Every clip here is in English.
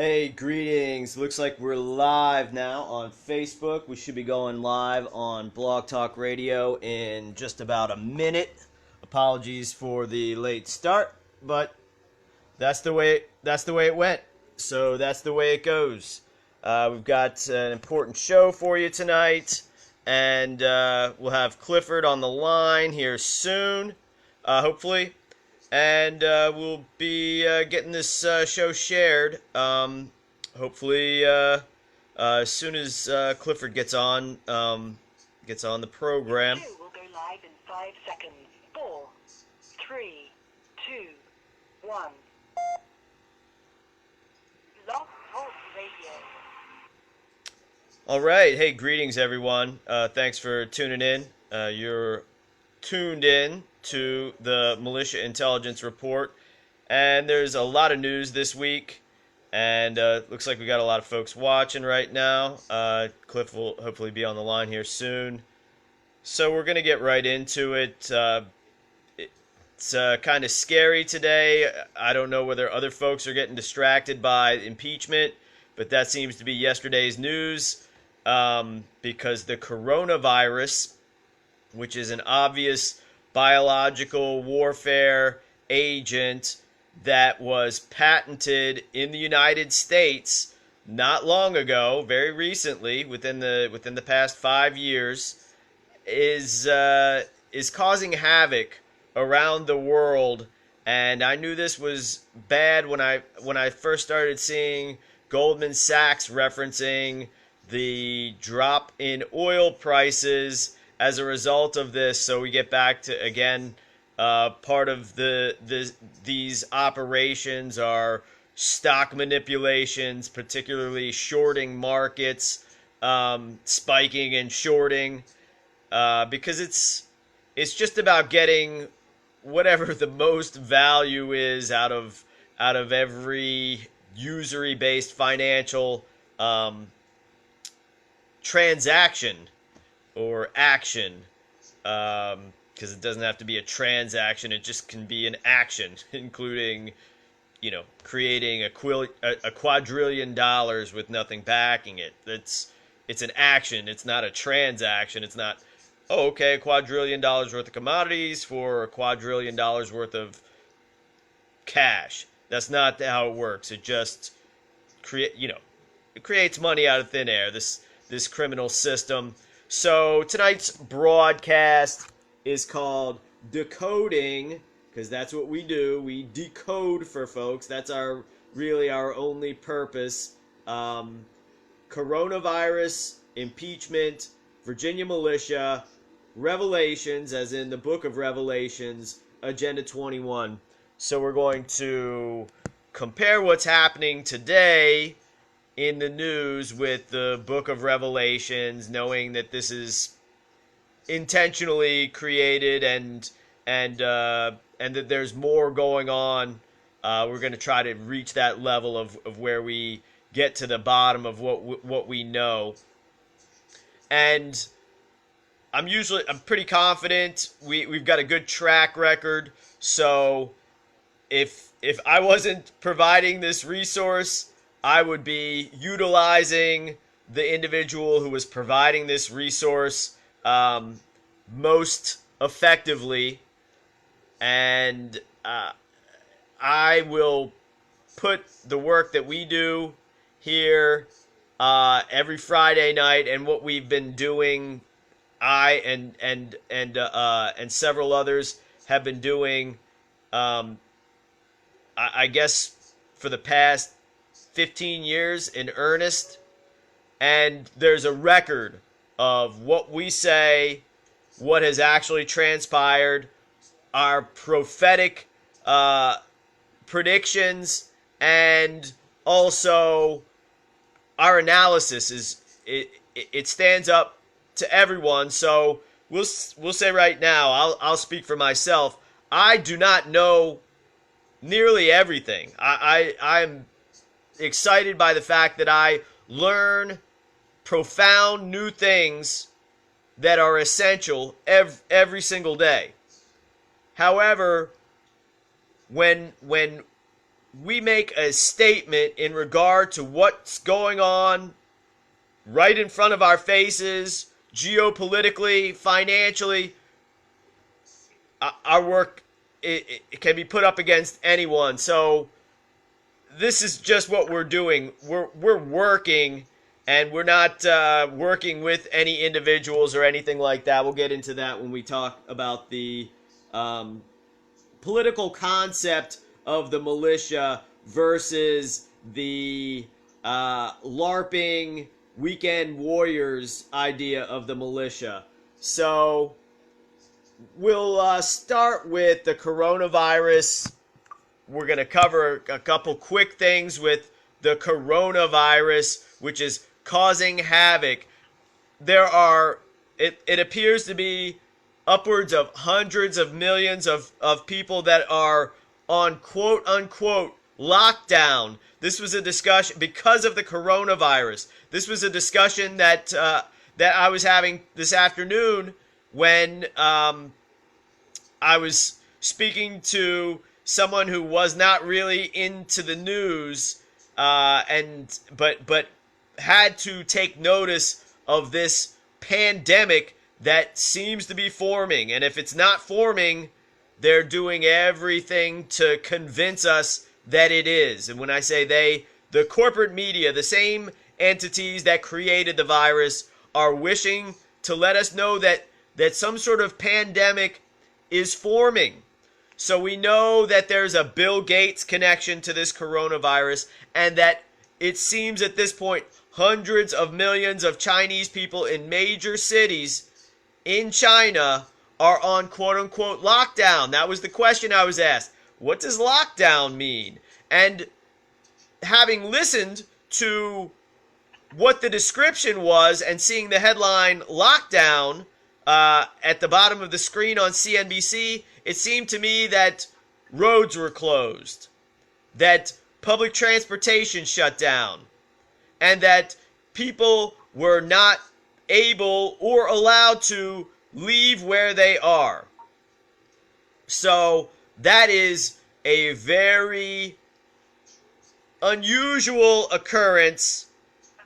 Hey, greetings. Looks like we're live now on Facebook. We should be going live on Blog Talk Radio in just about a minute. Apologies for the late start, but that's the way it went. So that's the way it goes. We've got an important show for you tonight, and we'll have Clifford on the line here soon, hopefully. And we'll be getting this show shared. Hopefully, as soon as Clifford gets on the program. The show will go live in 5 seconds. 4, 3, 2, 1. Blog Talk Radio. All right. Hey, greetings, everyone. Thanks for tuning in. You're tuned in to the Militia Intelligence Report, and there's a lot of news this week, and looks like we got a lot of folks watching right now. Cliff will hopefully be on the line here soon, so we're gonna get right into it. It's kind of scary today. I don't know whether other folks are getting distracted by impeachment, but that seems to be yesterday's news, because the coronavirus, which is an obvious biological warfare agent that was patented in the United States not long ago, very recently, within the past 5 years, is causing havoc around the world. And I knew this was bad when I first started seeing Goldman Sachs referencing the drop in oil prices as a result of this. So we get back to, again, part of these operations are stock manipulations, particularly shorting markets, spiking and shorting, because it's just about getting whatever the most value is out of every usury-based financial transaction or action, because it doesn't have to be a transaction, it just can be an action, including, creating a quadrillion dollars with nothing backing it. It's an action, it's not a transaction. It's not, a quadrillion dollars worth of commodities for a quadrillion dollars worth of cash. That's not how it works. It just it creates money out of thin air, this criminal system. So tonight's broadcast is called Decoding, because that's what we do. We decode for folks. That's really our only purpose. Coronavirus, impeachment, Virginia militia, Revelations, as in the book of Revelations, Agenda 21. So we're going to compare what's happening today in the news with the book of Revelations, knowing that this is intentionally created and that there's more going on. We're going to try to reach that level of where we get to the bottom of what we know. And I'm pretty confident we've got a good track record. So if I wasn't providing this resource, I would be utilizing the individual who was providing this resource most effectively, and I will put the work that we do here every Friday night, and what we've been doing, I and several others have been doing, I guess for the past 15 years in earnest. And there's a record of what we say, what has actually transpired, our prophetic predictions, and also our analysis it stands up to everyone. So we'll say right now, I'll speak for myself. I do not know nearly everything. I'm excited by the fact that I learn profound new things that are essential every single day. However, when we make a statement in regard to what's going on right in front of our faces, geopolitically, financially, our work it can be put up against anyone. So this is just what we're doing. We're working, and we're not working with any individuals or anything like that. We'll get into that when we talk about the political concept of the militia versus the LARPing weekend warriors idea of the militia. So we'll start with the coronavirus. We're going to cover a couple quick things with the coronavirus, which is causing havoc. There are, it appears to be upwards of hundreds of millions of people that are on quote unquote lockdown. This was a discussion because of the coronavirus. This was a discussion that I was having this afternoon when I was speaking to someone who was not really into the news, but had to take notice of this pandemic that seems to be forming. And if it's not forming, they're doing everything to convince us that it is. And when I say they, the corporate media, the same entities that created the virus, are wishing to let us know that some sort of pandemic is forming. So we know that there's a Bill Gates connection to this coronavirus, and that it seems at this point hundreds of millions of Chinese people in major cities in China are on quote-unquote lockdown. That was the question I was asked. What does lockdown mean? And having listened to what the description was and seeing the headline lockdown at the bottom of the screen on CNBC, it seemed to me that roads were closed, that public transportation shut down, and that people were not able or allowed to leave where they are. So that is a very unusual occurrence,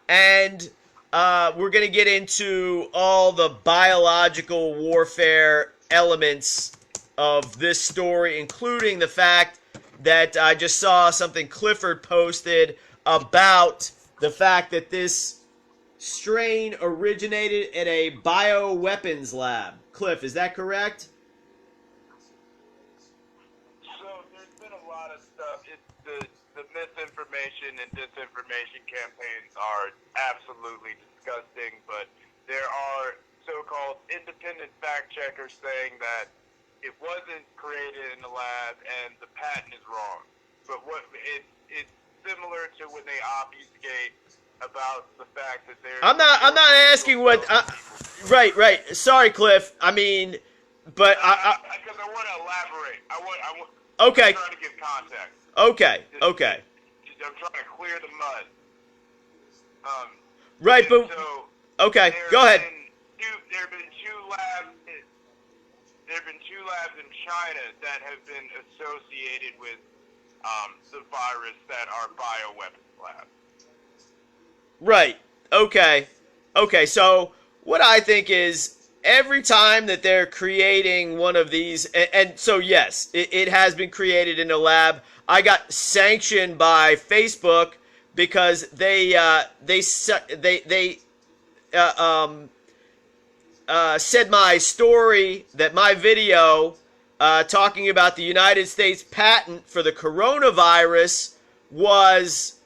and we're going to get into all the biological warfare elements of this story, including the fact that I just saw something Clifford posted about the fact that this strain originated in a bioweapons lab. Cliff, is that correct? So there's been a lot of stuff. The misinformation and disinformation campaigns are absolutely disgusting, but there are so-called independent fact checkers saying that it wasn't created in the lab and the patent is wrong. But it's similar to when they obfuscate about the fact that there's... I'm not asking what... right. Sorry, Cliff. I mean, but because I want to elaborate. Okay. I'm trying to give context. Okay. I'm trying to clear the mud. Right, but... So okay, go ahead. There have been two labs... There have been two labs in China that have been associated with the virus that are bioweapons labs. Right. Okay, so what I think is every time that they're creating one of these, and so yes, it has been created in a lab. I got sanctioned by Facebook because they said my story, that my video talking about the United States patent for the coronavirus was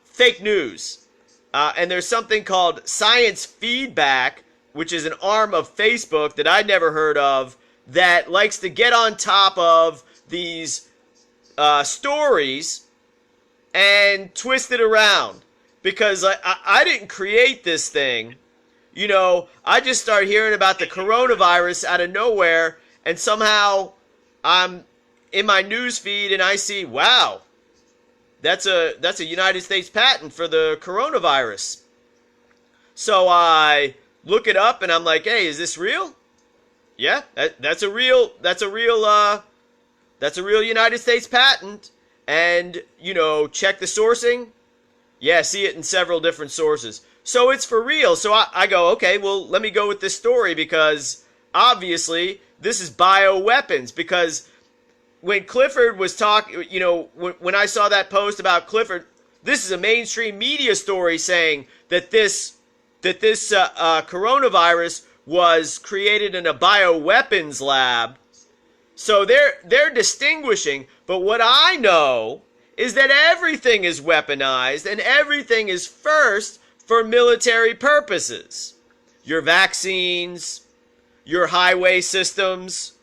fake news. And there's something called science feedback, which is an arm of Facebook that I'd never heard of, that likes to get on top of these stories and twist it around. Because I didn't create this thing. You know, I just start hearing about the coronavirus out of nowhere, and somehow I'm in my news feed and I see, wow, that's a United States patent for the coronavirus. So I look it up and I'm like, hey, is this real? Yeah, that's a real United States patent. and, check the sourcing. Yeah, see it in several different sources. So it's for real. So I go, okay, well, let me go with this story because obviously this is bioweapons. Because when Clifford was talking, when I saw that post about Clifford, this is a mainstream media story saying that this coronavirus was created in a bioweapons lab. So they're distinguishing. But what I know is that everything is weaponized and everything is first for military purposes. Your vaccines, your highway systems,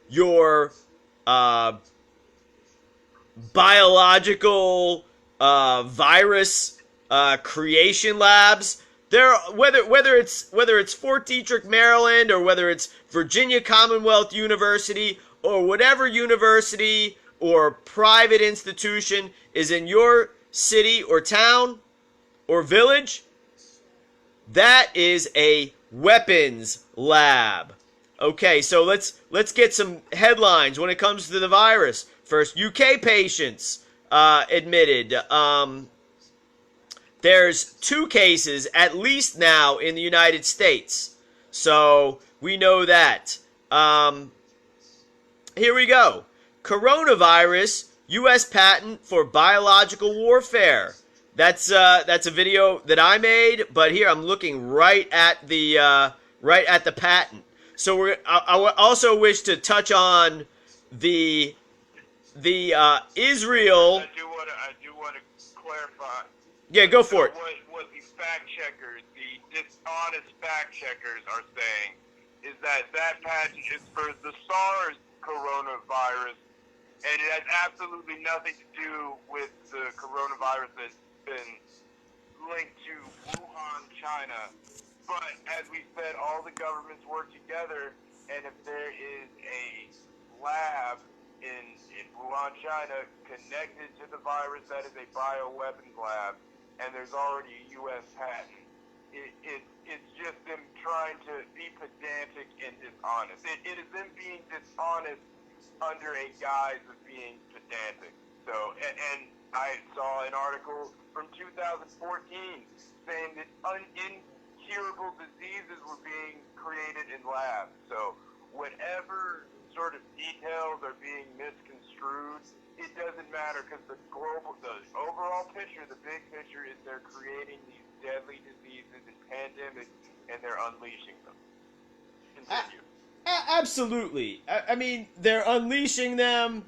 your biological virus creation labs. There, whether it's Fort Detrick, Maryland, or whether it's Virginia Commonwealth University, or whatever university or private institution is in your city or town or village, that is a weapons lab. Okay, so let's get some headlines when it comes to the virus. First, UK patients admitted. There's 2 cases at least now in the United States. So we know that. Here we go. Coronavirus, U.S. patent for biological warfare. That's a video that I made, but here I'm looking right at the patent. So I also wish to touch on the Israel. I do want to clarify. Yeah, go for it. What the fact checkers, the dishonest fact checkers are saying is that patent is for the SARS coronavirus, and it has absolutely nothing to do with the coronavirus that's been linked to Wuhan, China. But as we said, all the governments work together, and if there is a lab in Wuhan, China, connected to the virus that is a bioweapons lab, and there's already a U.S. patent, it's just them trying to be pedantic and dishonest. It is them being dishonest under a guise of being pedantic. So, and I saw an article from 2014 saying that incurable diseases were being created in labs. So, whatever sort of details are being misconstrued, it doesn't matter because the overall picture, the big picture is they're creating these deadly diseases and pandemics, and they're unleashing them. Continue. Absolutely. I mean, they're unleashing them.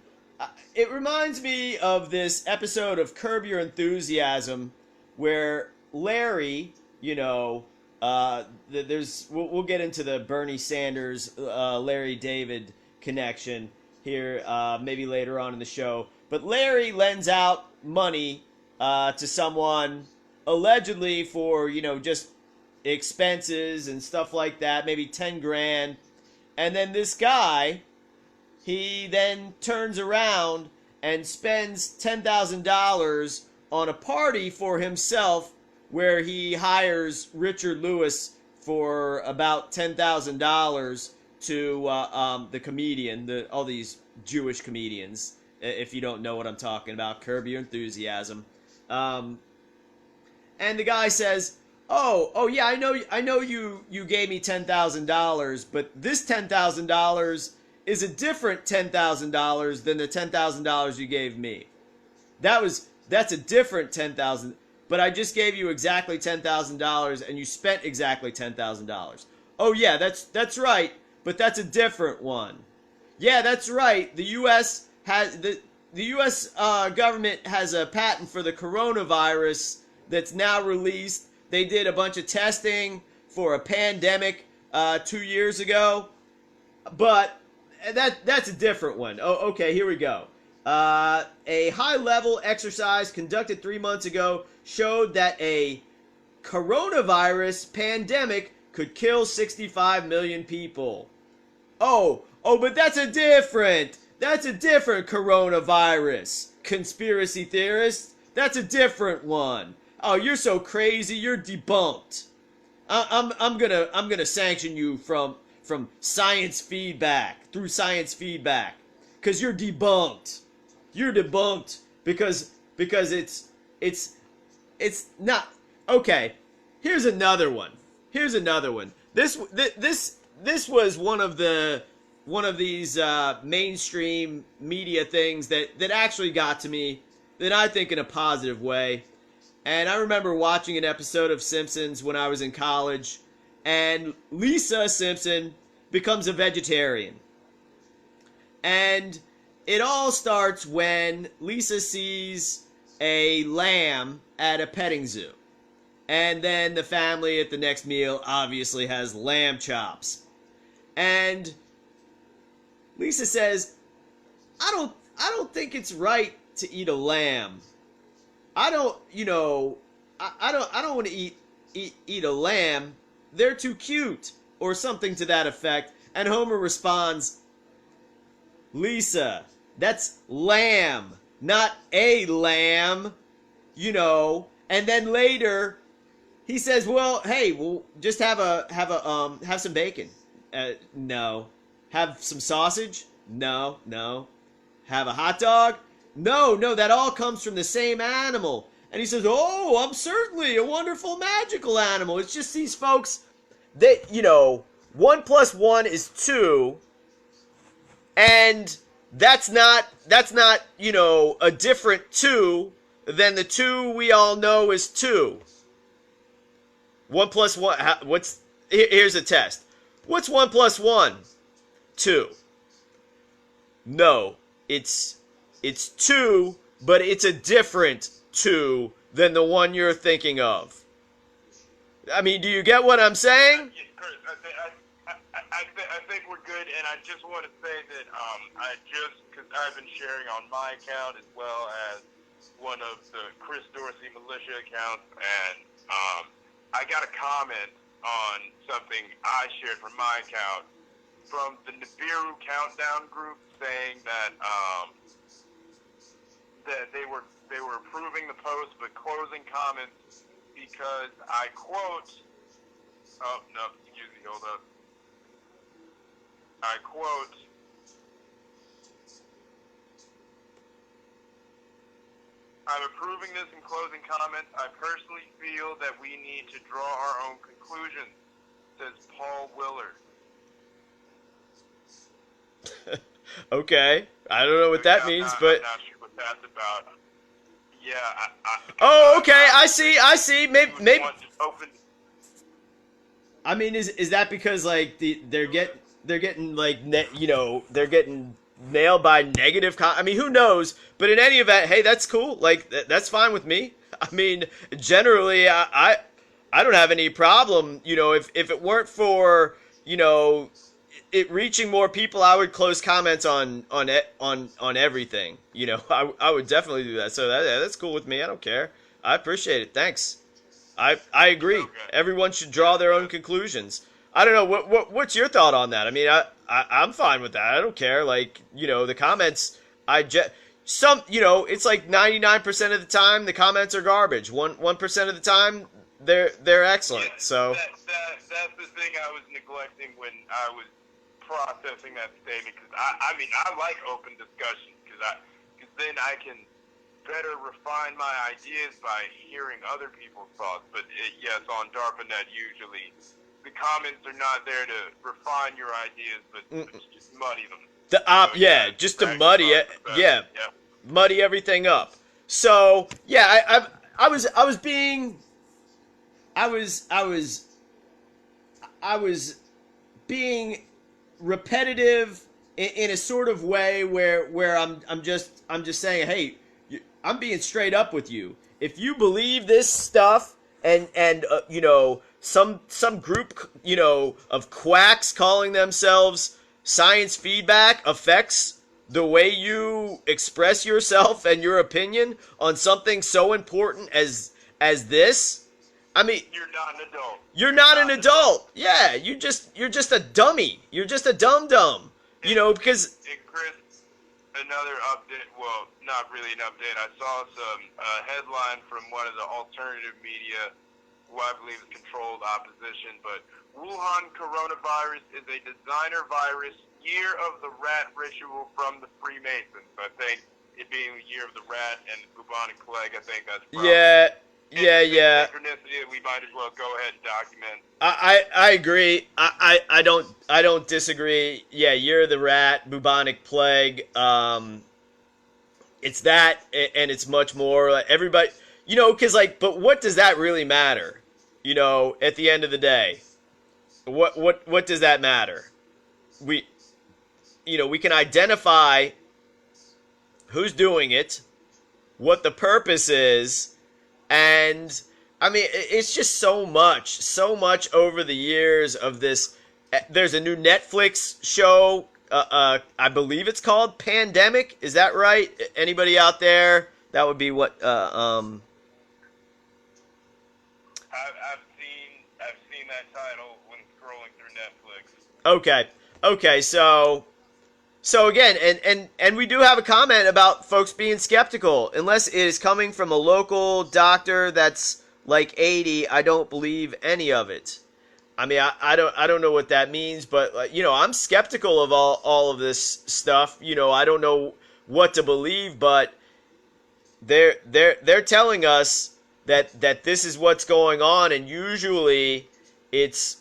It reminds me of this episode of Curb Your Enthusiasm where Larry, we'll get into the Bernie Sanders, Larry David connection here maybe later on in the show. But Larry lends out money to someone allegedly for, just expenses and stuff like that, maybe 10 grand. And then this guy, he then turns around and spends $10,000 on a party for himself where he hires Richard Lewis for about $10,000 to the comedian, all these Jewish comedians, if you don't know what I'm talking about, Curb Your Enthusiasm. And the guy says, Oh yeah, I know you gave me $10,000, but this $10,000 is a different $10,000 than the $10,000 you gave me. That's a different $10,000, but I just gave you exactly $10,000 and you spent exactly $10,000. Oh yeah, that's right, but that's a different one. Yeah, that's right. The U.S. has the U.S. Government has a patent for the coronavirus that's now released. They did a bunch of testing for a pandemic 2 years ago, but that's a different one. Oh, okay, here we go. A high-level exercise conducted 3 months ago showed that a coronavirus pandemic could kill 65 million people. Oh, but that's a different coronavirus. Conspiracy theorists, that's a different one. Oh, you're so crazy, you're debunked. I'm gonna sanction you from science feedback, through science feedback, cause you're debunked. You're debunked because it's not okay. Here's another one. This was one of these mainstream media things that actually got to me, that I think in a positive way. And I remember watching an episode of Simpsons when I was in college, and Lisa Simpson becomes a vegetarian. And it all starts when Lisa sees a lamb at a petting zoo. And then the family at the next meal obviously has lamb chops. And Lisa says, I don't think it's right to eat a lamb. I don't want to eat a lamb. They're too cute, or something to that effect. And Homer responds, Lisa, that's lamb, not a lamb, And then later, he says, well, hey, we'll just have some bacon. No. Have some sausage? No. Have a hot dog? No, that all comes from the same animal. And he says, oh, I'm certainly a wonderful magical animal. It's just these folks that, 1 + 1 is 2. And that's not, a different 2 than the 2 we all know is 2. 1 + 1, here's a test. What's 1 + 1? 2. No, it's 2, but it's a different 2 than the one you're thinking of. I mean, do you get what I'm saying? Yeah, Chris, I think we're good, and I just want to say that because I've been sharing on my account as well as one of the Chris Dorsey Militia accounts, and I got a comment on something I shared from my account from the Nibiru Countdown group saying that that they were approving the post but closing comments because I quote. Oh no, excuse me, hold up. I quote. I'm approving this and closing comments. I personally feel that we need to draw our own conclusions, says Paul Willard. Okay. I don't know what that means, but... I'm not sure what that's about. Yeah, oh, okay. I see. Maybe... I mean, is that because, like, they're getting nailed by negative I mean, who knows? But in any event, hey, that's cool. Like, that's fine with me. I mean, generally, I don't have any problem. If it weren't for, it reaching more people, I would close comments on everything. I would definitely do that. So that's cool with me. I don't care. I appreciate it. Thanks. I agree. Okay. Everyone should draw their own conclusions. I don't know. What's your thought on that? I mean, I'm fine with that. I don't care. Like, the comments, it's like 99% of the time the comments are garbage. 1% of the time they're excellent. Yeah, so that's the thing I was neglecting when I was processing that statement, because I mean I like open discussion because then I can better refine my ideas by hearing other people's thoughts. But yes, on DARPANET usually the comments are not there to refine your ideas, but just muddy them. Just to muddy it. Yeah, muddy everything up. So yeah, I was being repetitive in a sort of way where I'm just saying, hey, I'm being straight up with you. If you believe this stuff and some group of quacks calling themselves science feedback affects the way you express yourself and your opinion on something so important as this, I mean, you're not an adult. You're not an adult. Yeah, you're just a dummy. You're just a dum-dum. Because... And Chris, another update, well, not really an update. I saw some headline from one of the alternative media, who I believe is controlled opposition, but Wuhan coronavirus is a designer virus, year of the rat ritual from the Freemasons. I think it being the year of the rat and bubonic plague, I think that's probably yeah. synchronicity that we might as well go ahead and document. I agree. I don't disagree. Yeah, year of the rat, bubonic plague. It's that, and it's much more. Like everybody, because but what does that really matter? At the end of the day, what does that matter? We can identify who's doing it, what the purpose is, and I mean, it's just so much over the years of this. There's a new Netflix show. I believe it's called Pandemic. Is that right? Anybody out there? That would be what. I've seen that title when scrolling through Netflix. Okay. So again, and we do have a comment about folks being skeptical. Unless it is coming from a local doctor that's like 80, I don't believe any of it. I mean, I don't know what that means, but I'm skeptical of all of this stuff. I don't know what to believe, but they're telling us that this is what's going on, and usually it's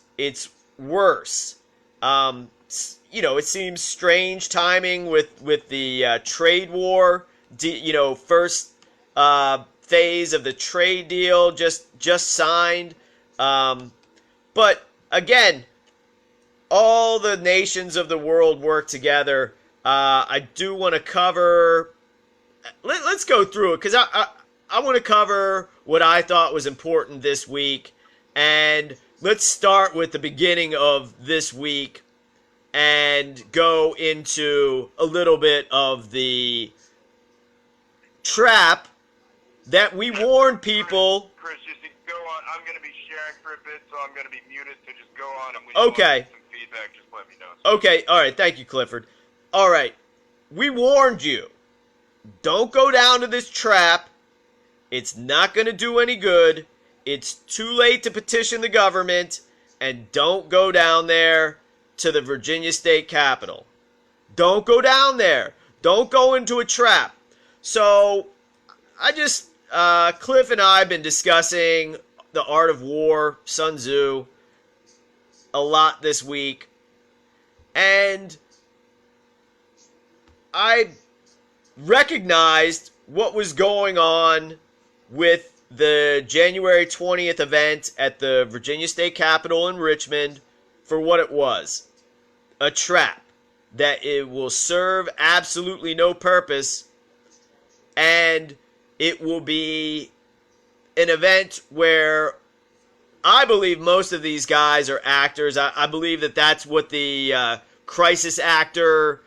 worse. It seems strange timing with the trade war. First phase of the trade deal just signed. But again, all the nations of the world work together. I do want to cover. Let's go through it because I want to cover what I thought was important this week, and let's start with the beginning of this week and go into a little bit of the trap that we warned people. Chris, just go on. I'm going to be sharing for a bit, so I'm going to be muted. So just go on, and when Okay. you want some feedback, just let me know. Okay, all right. Thank you, Clifford. All right, we warned you. Don't go down to this trap. It's not going to do any good. It's too late to petition the government, and don't go down there to the Virginia State Capitol. Don't go down there. Don't go into a trap. So, Cliff and I have been discussing The Art of War, Sun Tzu, a lot this week. And I recognized what was going on with the January 20th event at the Virginia State Capitol in Richmond for what it was. A trap that it will serve absolutely no purpose, and it will be an event where I believe most of these guys are actors. I believe that that's what the crisis actor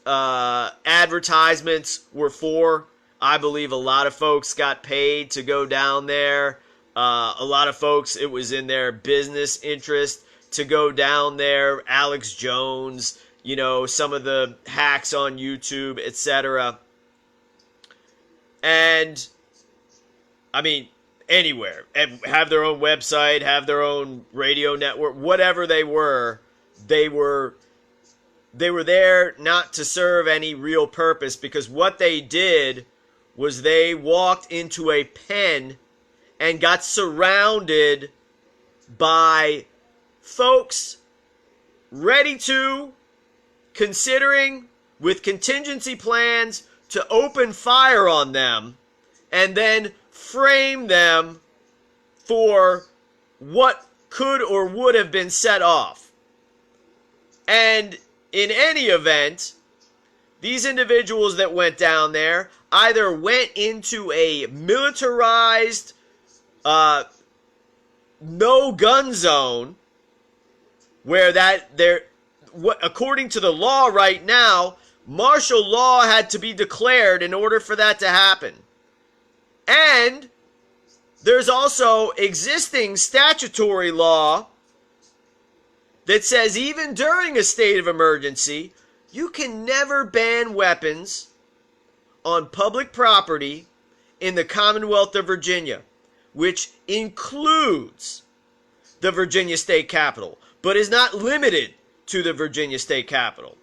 advertisements were for. I believe a lot of folks got paid to go down there. A lot of folks, it was in their business interest to go down there. Alex Jones, some of the hacks on YouTube, etc. And, I mean, anywhere. Have their own website, have their own radio network, whatever they were there not to serve any real purpose, because what they did was they walked into a pen and got surrounded by folks ready to, considering, with contingency plans to open fire on them and then frame them for what could or would have been set off. And in any event, these individuals that went down there either went into a militarized no-gun zone where according to the law right now, martial law had to be declared in order for that to happen. And there's also existing statutory law that says even during a state of emergency, you can never ban weapons on public property in the Commonwealth of Virginia, which includes the Virginia State Capitol, but is not limited to the Virginia State Capitol.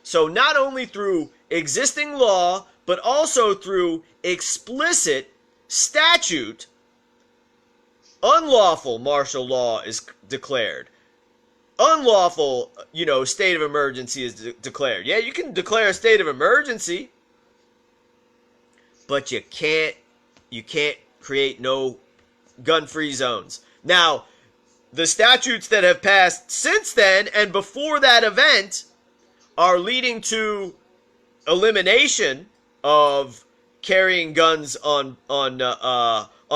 So not only through existing law, but also through explicit statute, unlawful martial law is declared. Unlawful, state of emergency is declared. Yeah, you can declare a state of emergency, but you can't create no gun-free zones. Now, the statutes that have passed since then and before that event are leading to elimination of carrying guns on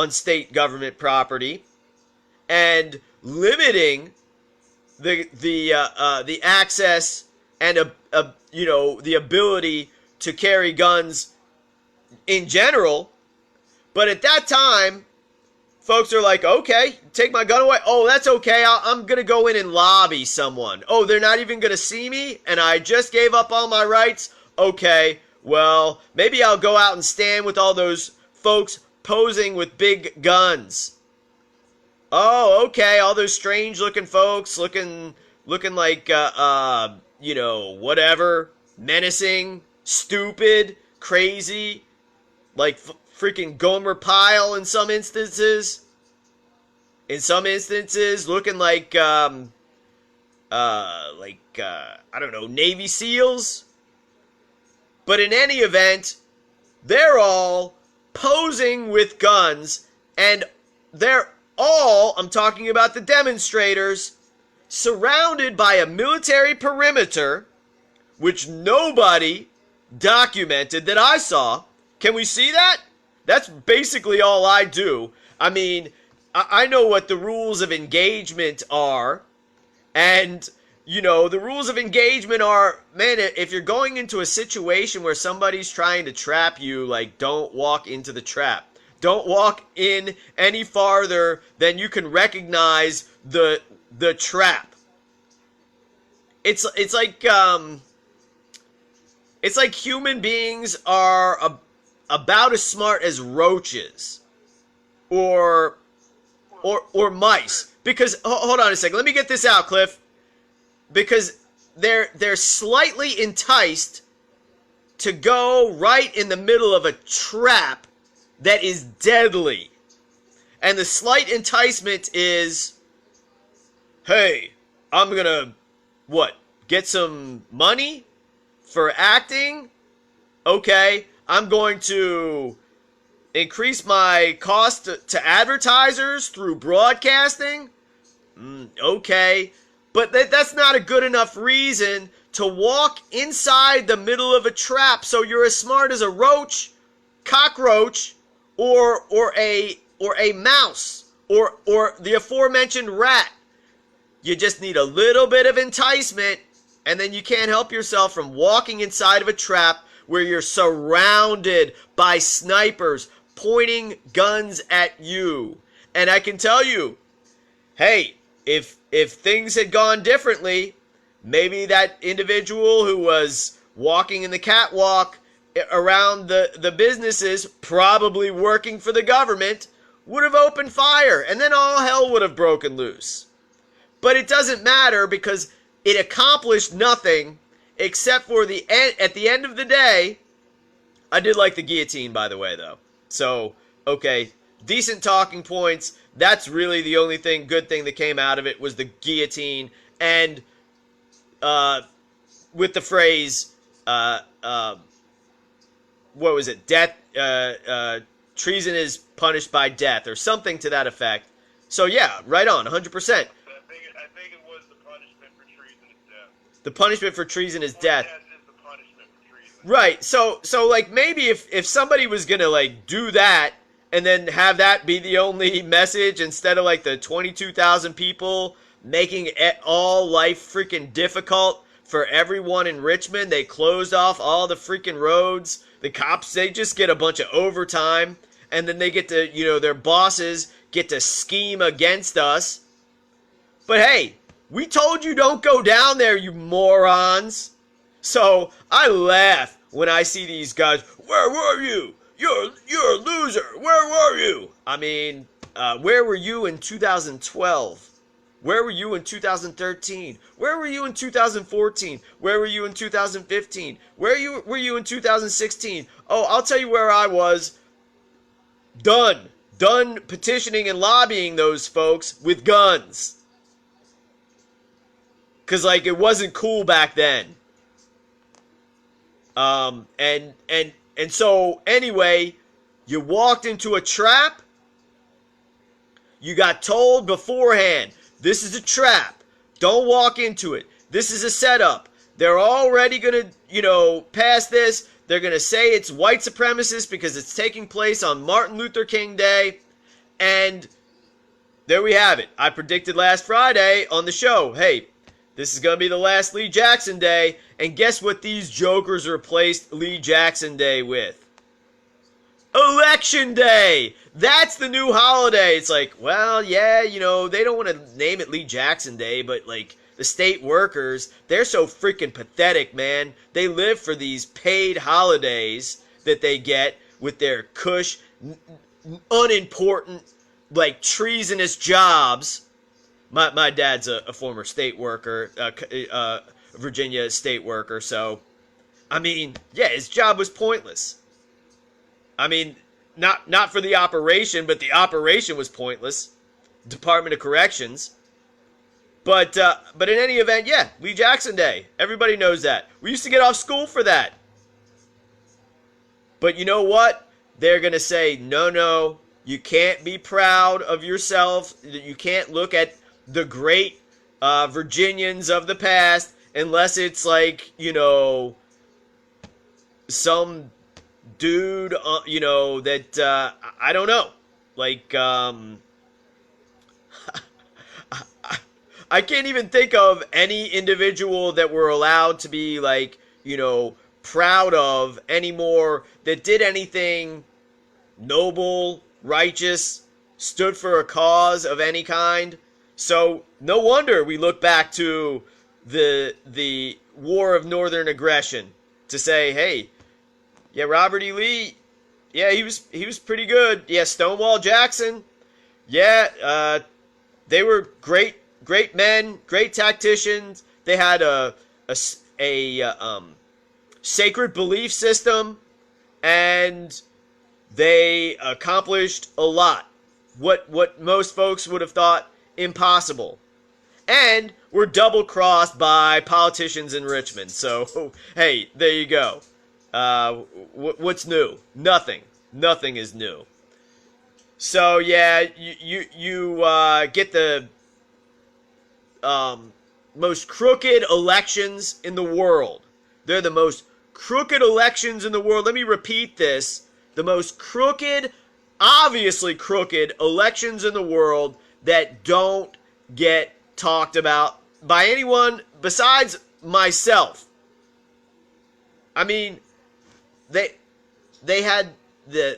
state government property and limiting the access and the ability to carry guns in general. But at that time, folks are like, okay, take my gun away. Oh, that's okay. I'm going to go in and lobby someone. Oh, they're not even going to see me, and I just gave up all my rights? Okay, well, maybe I'll go out and stand with all those folks posing with big guns. Oh, okay, all those strange-looking folks looking like, whatever, menacing, stupid, crazy, like freaking Gomer Pyle in some instances. In some instances, looking like, I don't know, Navy SEALs. But in any event, they're all posing with guns, and they're all, I'm talking about the demonstrators, surrounded by a military perimeter, which nobody documented that I saw. Can we see that? That's basically all I do. I mean, I know what the rules of engagement are, and, the rules of engagement are, man, if you're going into a situation where somebody's trying to trap you, like, don't walk into the trap. Don't walk in any farther than you can recognize the trap. It's like human beings are about as smart as roaches or mice. Because hold on a second, let me get this out, Cliff. Because they're slightly enticed to go right in the middle of a trap that is deadly. And the slight enticement is, hey, I'm gonna, get some money for acting? Okay, I'm going to increase my cost to advertisers through broadcasting? Okay, but that's not a good enough reason to walk inside the middle of a trap so you're as smart as a roach, cockroach, or a mouse, or the aforementioned rat. You just need a little bit of enticement, and then you can't help yourself from walking inside of a trap where you're surrounded by snipers pointing guns at you. And I can tell you, hey, if things had gone differently, maybe that individual who was walking in the catwalk around the businesses, probably working for the government, would have opened fire, and then all hell would have broken loose. But it doesn't matter because it accomplished nothing except for at the end of the day. I did like the guillotine, by the way, though. So, okay, decent talking points. That's really the only good thing that came out of it was the guillotine, and with the phrase, what was it? Death, treason is punished by death, or something to that effect. So yeah, right on, 100%. I think it was the punishment for treason is death. The punishment for treason is death. Death is the punishment for treason. Right. So like maybe if somebody was gonna like do that and then have that be the only message instead of like the 22,000 people making all life freaking difficult for everyone in Richmond, they closed off all the freaking roads. The cops, they just get a bunch of overtime, and then they get to, their bosses get to scheme against us. But hey, we told you don't go down there, you morons. So I laugh when I see these guys. Where were you? You're a loser. Where were you? I mean, where were you in 2012 Where were you in 2013? Where were you in 2014? Where were you in 2015? Were you in 2016? Oh, I'll tell you where I was. Done petitioning and lobbying those folks with guns. Cause like it wasn't cool back then. And so anyway, you walked into a trap. You got told beforehand, this is a trap. Don't walk into it. This is a setup. They're already gonna, pass this. They're gonna say it's white supremacist because it's taking place on Martin Luther King Day. And there we have it. I predicted last Friday on the show, hey, this is going to be the last Lee Jackson Day. And guess what these jokers replaced Lee Jackson Day with? Election Day! That's the new holiday. It's like, well, yeah, they don't want to name it Lee Jackson Day, but like the state workers, they're so freaking pathetic, man. They live for these paid holidays that they get with their cush, unimportant, like treasonous jobs. My dad's a former state worker, Virginia state worker, so, I mean, yeah, his job was pointless. I mean, not for the operation, but the operation was pointless. Department of Corrections. But in any event, yeah, Lee Jackson Day. Everybody knows that. We used to get off school for that. But you know what? They're going to say, no, you can't be proud of yourself. You can't look at the great Virginians of the past unless it's like, some dude, that, I don't know. Like, I can't even think of any individual that we're allowed to be like, proud of anymore that did anything noble, righteous, stood for a cause of any kind. So no wonder we look back to the War of Northern Aggression to say, hey, yeah, Robert E. Lee, yeah, he was pretty good. Yeah, Stonewall Jackson, yeah, they were great men, great tacticians. They had a sacred belief system, and they accomplished a lot. What most folks would have thought impossible. And we're double-crossed by politicians in Richmond. So, hey, there you go. What's new? Nothing. Nothing is new. So, yeah, you get the most crooked elections in the world. They're the most crooked elections in the world. Let me repeat this. The most crooked, obviously crooked elections in the world that don't get talked about by anyone besides myself. I mean, they had the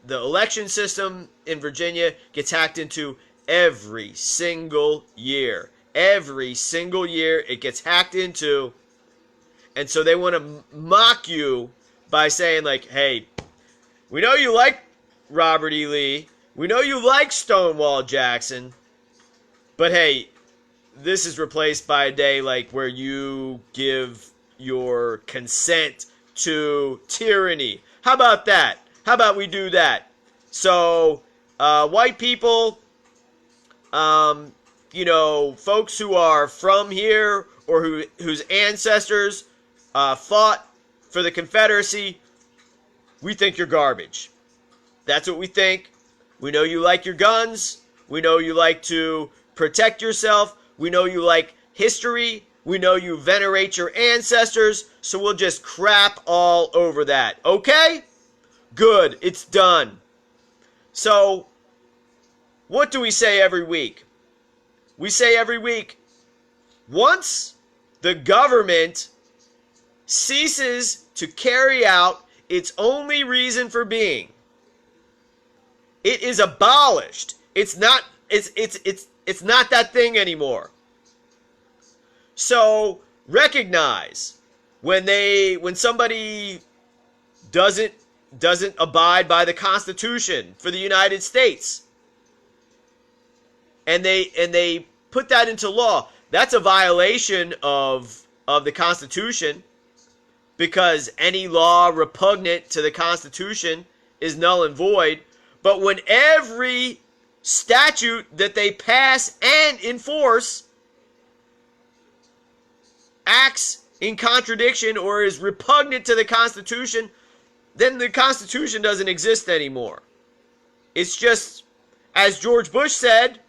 election system in Virginia gets hacked into every single year. Every single year it gets hacked into, and so they want to mock you by saying like, hey, we know you like Robert E. Lee. We know you like Stonewall Jackson. But hey, this is replaced by a day like where you give your consent to tyranny. How about that? How about we do that? So, white people, folks who are from here or whose ancestors fought for the Confederacy, we think you're garbage. That's what we think. We know you like your guns. We know you like to protect yourself. We know you like history. We know you venerate your ancestors. So we'll just crap all over that. Okay? Good. It's done. So, what do we say every week? We say every week, once the government ceases to carry out its only reason for being, it is abolished. It's not that thing anymore. So recognize when somebody doesn't abide by the Constitution for the United States, and they put that into law, that's a violation of the Constitution, because any law repugnant to the Constitution is null and void. But when every statute that they pass and enforce acts in contradiction or is repugnant to the Constitution, then the Constitution doesn't exist anymore. It's just, as George Bush said,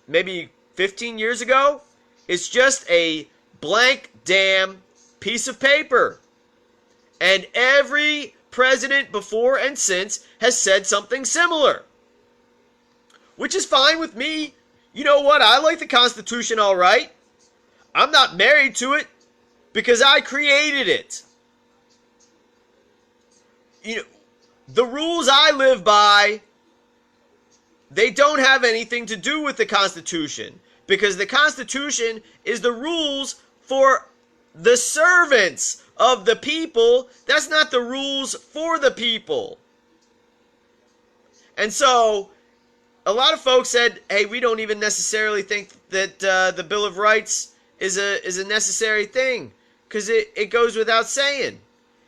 maybe 15 years ago, it's just a blank damn piece of paper. And every president before and since has said something similar, which is fine with me. You know what? I like the Constitution all right. I'm not married to it because I created it. You know, the rules I live by, they don't have anything to do with the Constitution, because the Constitution is the rules for the servants of the people. That's not the rules for the people. And so a lot of folks said, hey, we don't even necessarily think that the Bill of Rights is a necessary thing, because it goes without saying.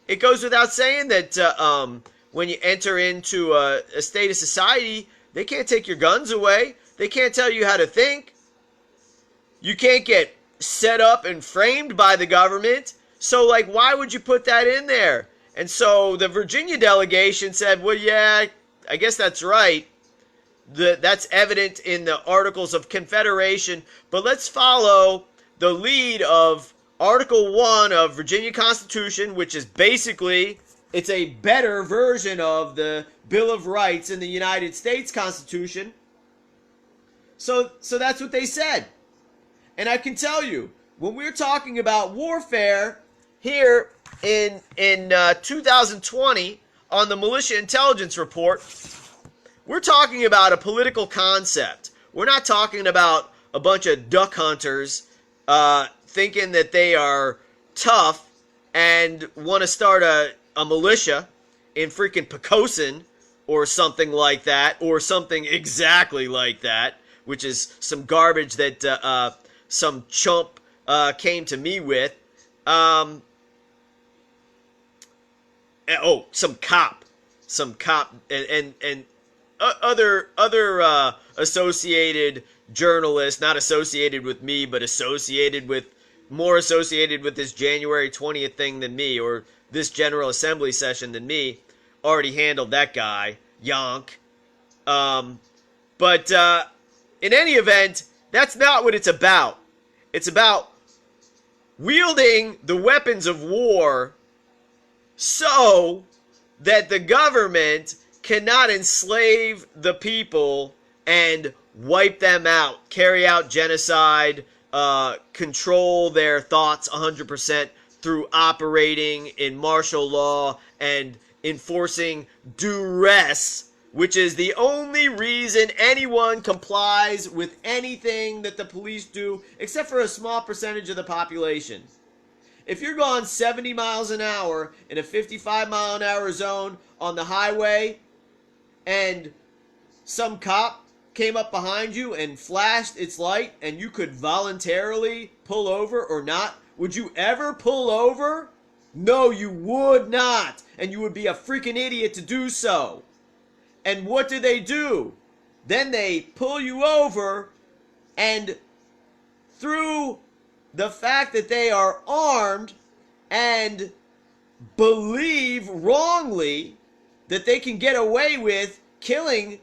It goes without saying that when you enter into a state of society, they can't take your guns away. They can't tell you how to think. You can't get set up and framed by the government. So, like, why would you put that in there? And so the Virginia delegation said, well, yeah, I guess that's right. That's evident in the Articles of Confederation. But let's follow the lead of Article 1 of Virginia Constitution, which is basically, it's a better version of the Bill of Rights in the United States Constitution. So that's what they said. And I can tell you, when we're talking about warfare here in 2020 on the Militia Intelligence Report, we're talking about a political concept. We're not talking about a bunch of duck hunters thinking that they are tough and want to start a militia in freaking Pocosin or something like that, or something exactly like that, which is some garbage that some chump came to me with. Some cop, and other associated journalists, not associated with me, but more associated with this January 20th thing than me, or this General Assembly session than me, already handled that guy, Yonk. But in any event, that's not what it's about. It's about wielding the weapons of war so that the government cannot enslave the people and wipe them out, carry out genocide, control their thoughts 100% through operating in martial law and enforcing duress, which is the only reason anyone complies with anything that the police do, except for a small percentage of the population. If you're going 70 miles an hour in a 55 mile an hour zone on the highway, and some cop came up behind you and flashed its light, and you could voluntarily pull over or not, would you ever pull over? No, you would not. And you would be a freaking idiot to do so. And what do? Then they pull you over, and through the fact that they are armed and believe wrongly that they can get away with killing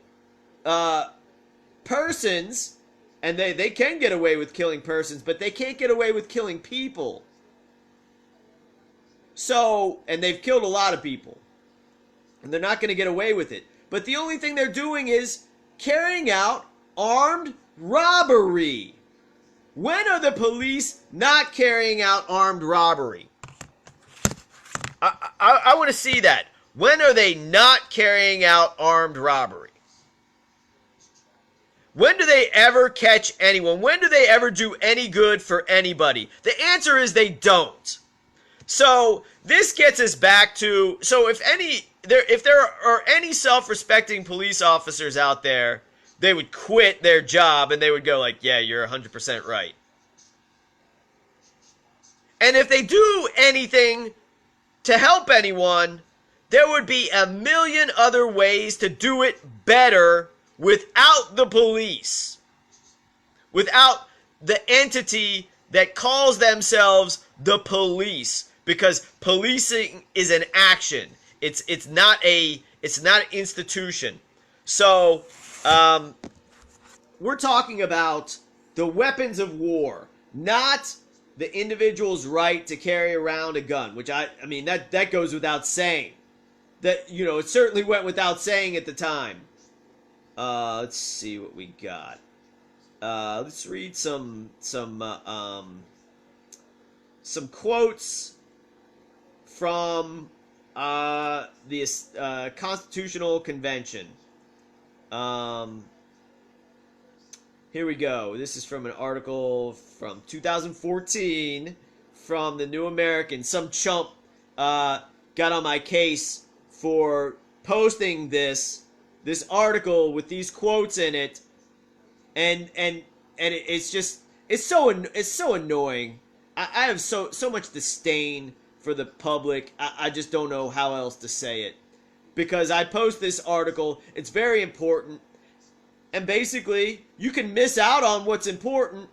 persons, and they can get away with killing persons, but they can't get away with killing people. So, and they've killed a lot of people, and they're not going to get away with it. But the only thing they're doing is carrying out armed robbery. When are the police not carrying out armed robbery? I want to see that. When are they not carrying out armed robbery? When do they ever catch anyone? When do they ever do any good for anybody? The answer is they don't. So this gets us back to, so if there are any self-respecting police officers out there they would quit their job and they would go like, yeah, you're 100% right. And if they do anything to help anyone, there would be a million other ways to do it better without the police, without the entity that calls themselves the police, because policing is an action. It's not an institution. So we're talking about the weapons of war, not the individual's right to carry around a gun, which I mean that goes without saying. That, you know, it certainly went without saying at the time. Let's see what we got. Let's read some quotes from the Constitutional Convention. Here we go. This is from an article from 2014 from the New American. Some chump got on my case for posting this article with these quotes in it, and it's so annoying. I have so much disdain for the public. I just don't know how else to say it, because I post this article. It's very important. And basically, you can miss out on what's important,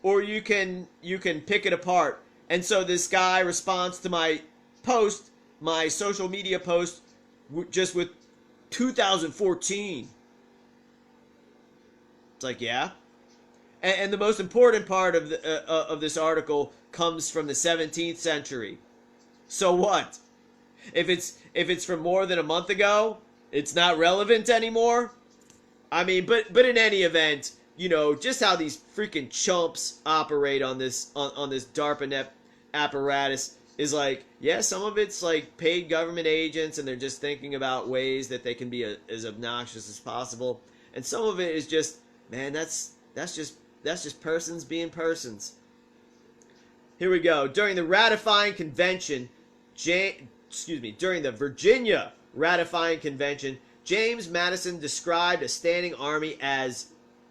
or you can pick it apart. And so this guy responds to my post, my social media post, just with 2014. It's like, yeah. And the most important part of this article comes from the 17th century. So what? If it's from more than a month ago, it's not relevant anymore. I mean, but in any event, you know, just how these freaking chumps operate on this DARPA apparatus is like, yeah, some of it's like paid government agents, and they're just thinking about ways that they can be as obnoxious as possible, and some of it is just, man, that's just persons being persons. Here we go. During the ratifying convention, during the Virginia ratifying convention, James Madison described a standing army as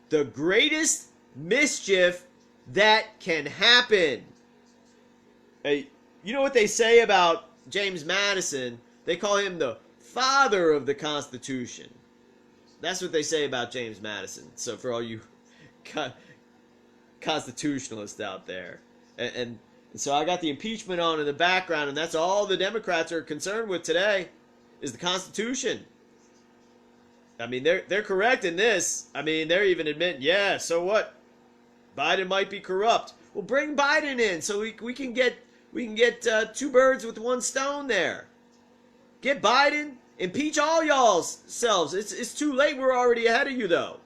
the greatest mischief that can happen. Hey, you know what they say about James Madison? They call him the father of the Constitution. That's what they say about James Madison. So for all you constitutionalists out there. And so I got the impeachment on in the background, and that's all the Democrats are concerned with today is the Constitution. I mean, they're correct in this. I mean, they're even admitting, yeah, so what? Biden might be corrupt. Well, bring Biden in so we can get two birds with one stone there. Get Biden, impeach all y'all's selves. It's too late. We're already ahead of you, though.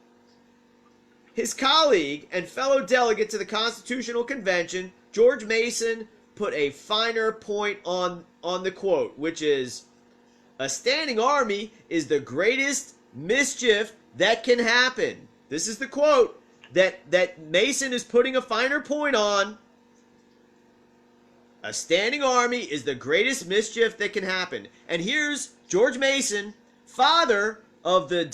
His colleague and fellow delegate to the Constitutional Convention, George Mason, put a finer point on the quote, which is, a standing army is the greatest mischief that can happen. This is the quote that Mason is putting a finer point on. A standing army is the greatest mischief that can happen. And here's George Mason, father of the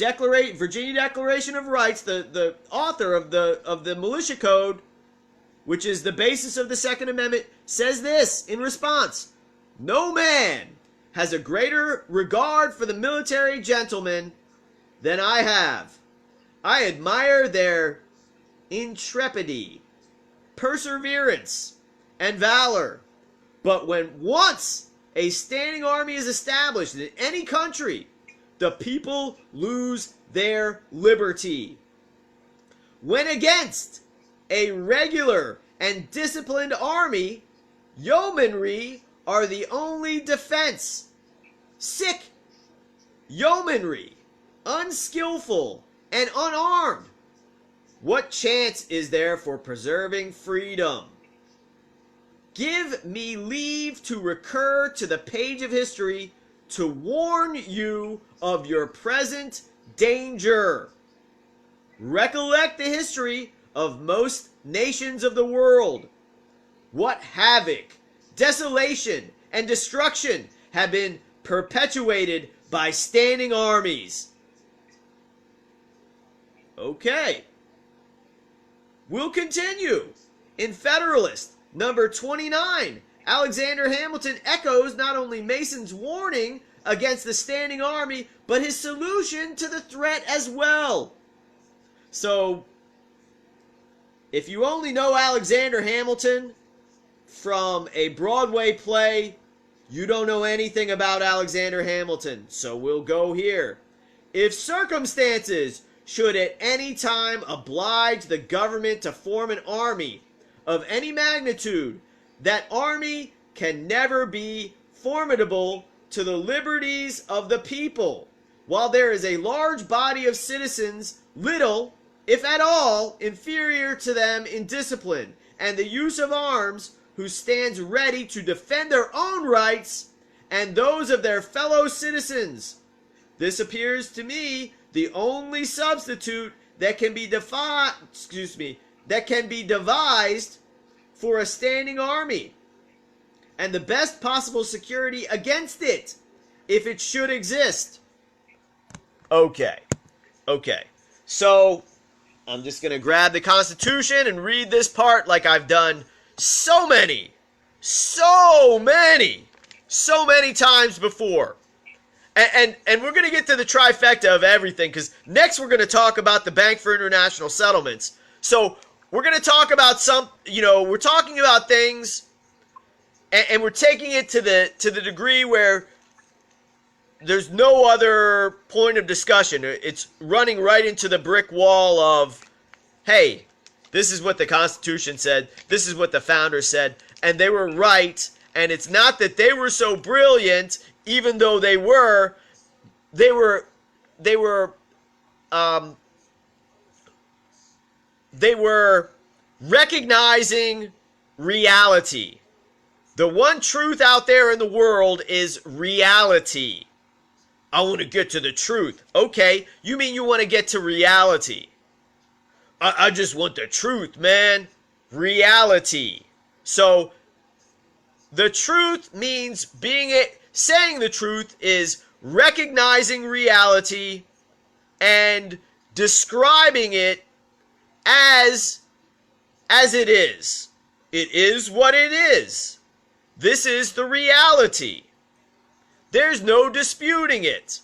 Virginia Declaration of Rights, the author of the Militia Code, which is the basis of the Second Amendment, says this in response: no man has a greater regard for the military gentlemen than I have. I admire their intrepidity, perseverance, and valor. But when once a standing army is established in any country, the people lose their liberty. When against a regular and disciplined army, yeomanry are the only defense. Sick yeomanry, unskillful and unarmed. What chance is there for preserving freedom? Give me leave to recur to the page of history to warn you of your present danger. Recollect the history of most nations of the world. What havoc, desolation, and destruction have been perpetuated by standing armies. Okay. We'll continue. In Federalist, number 29, Alexander Hamilton echoes not only Mason's warning against the standing army, but his solution to the threat as well. So, if you only know Alexander Hamilton from a Broadway play, you don't know anything about Alexander Hamilton. So we'll go here. If circumstances should at any time oblige the government to form an army of any magnitude, that army can never be formidable to the liberties of the people, while there is a large body of citizens little, if at all, inferior to them in discipline and the use of arms, who stands ready to defend their own rights and those of their fellow citizens. This appears to me the only substitute that can be devised for a standing army, and the best possible security against it, if it should exist. Okay. So, I'm just going to grab the Constitution and read this part like I've done so many times before. And we're going to get to the trifecta of everything, because next we're going to talk about the Bank for International Settlements. So we're going to talk about we're talking about things, and we're taking it to the degree where there's no other point of discussion. It's running right into the brick wall of, hey, this is what the Constitution said, this is what the founders said, and they were right. And it's not that they were so brilliant, even though they were recognizing reality. The one truth out there in the world is reality. I want to get to the truth. Okay, you mean you want to get to reality? I just want the truth, man. Reality. So, the truth means saying the truth is recognizing reality and describing it as it is. It is what it is. This is the reality. There's no disputing it.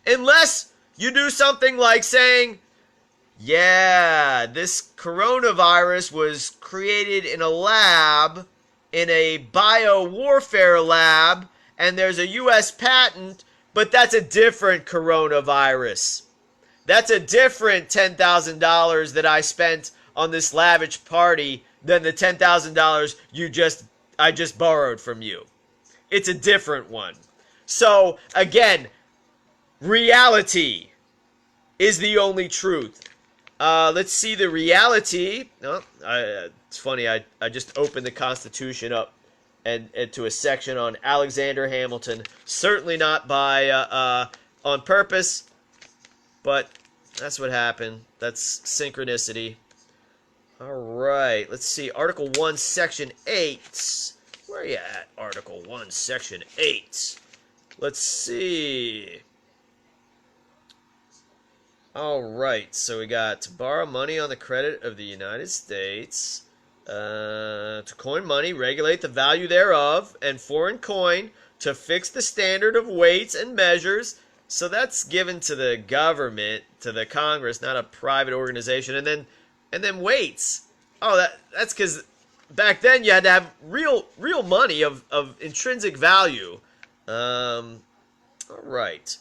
Unless you do something like saying, yeah, this coronavirus was created in a lab, in a bio-warfare lab, and there's a U.S. patent, but that's a different coronavirus. That's a different $10,000 that I spent on this lavish party than the $10,000 I just borrowed from you. It's a different one. So, again, reality is the only truth. Let's see the reality. It's funny, I just opened the Constitution up and to a section on Alexander Hamilton. Certainly not by on purpose, but that's what happened. That's synchronicity. All right, let's see. Article 1, Section 8. Where are you at? Article 1, Section 8. Let's see. All right, so we got to borrow money on the credit of the United States, to coin money, regulate the value thereof, and foreign coin, to fix the standard of weights and measures. So that's given to the government, to the Congress, not a private organization. And then weights. Oh, that's because back then you had to have real money of intrinsic value. All right.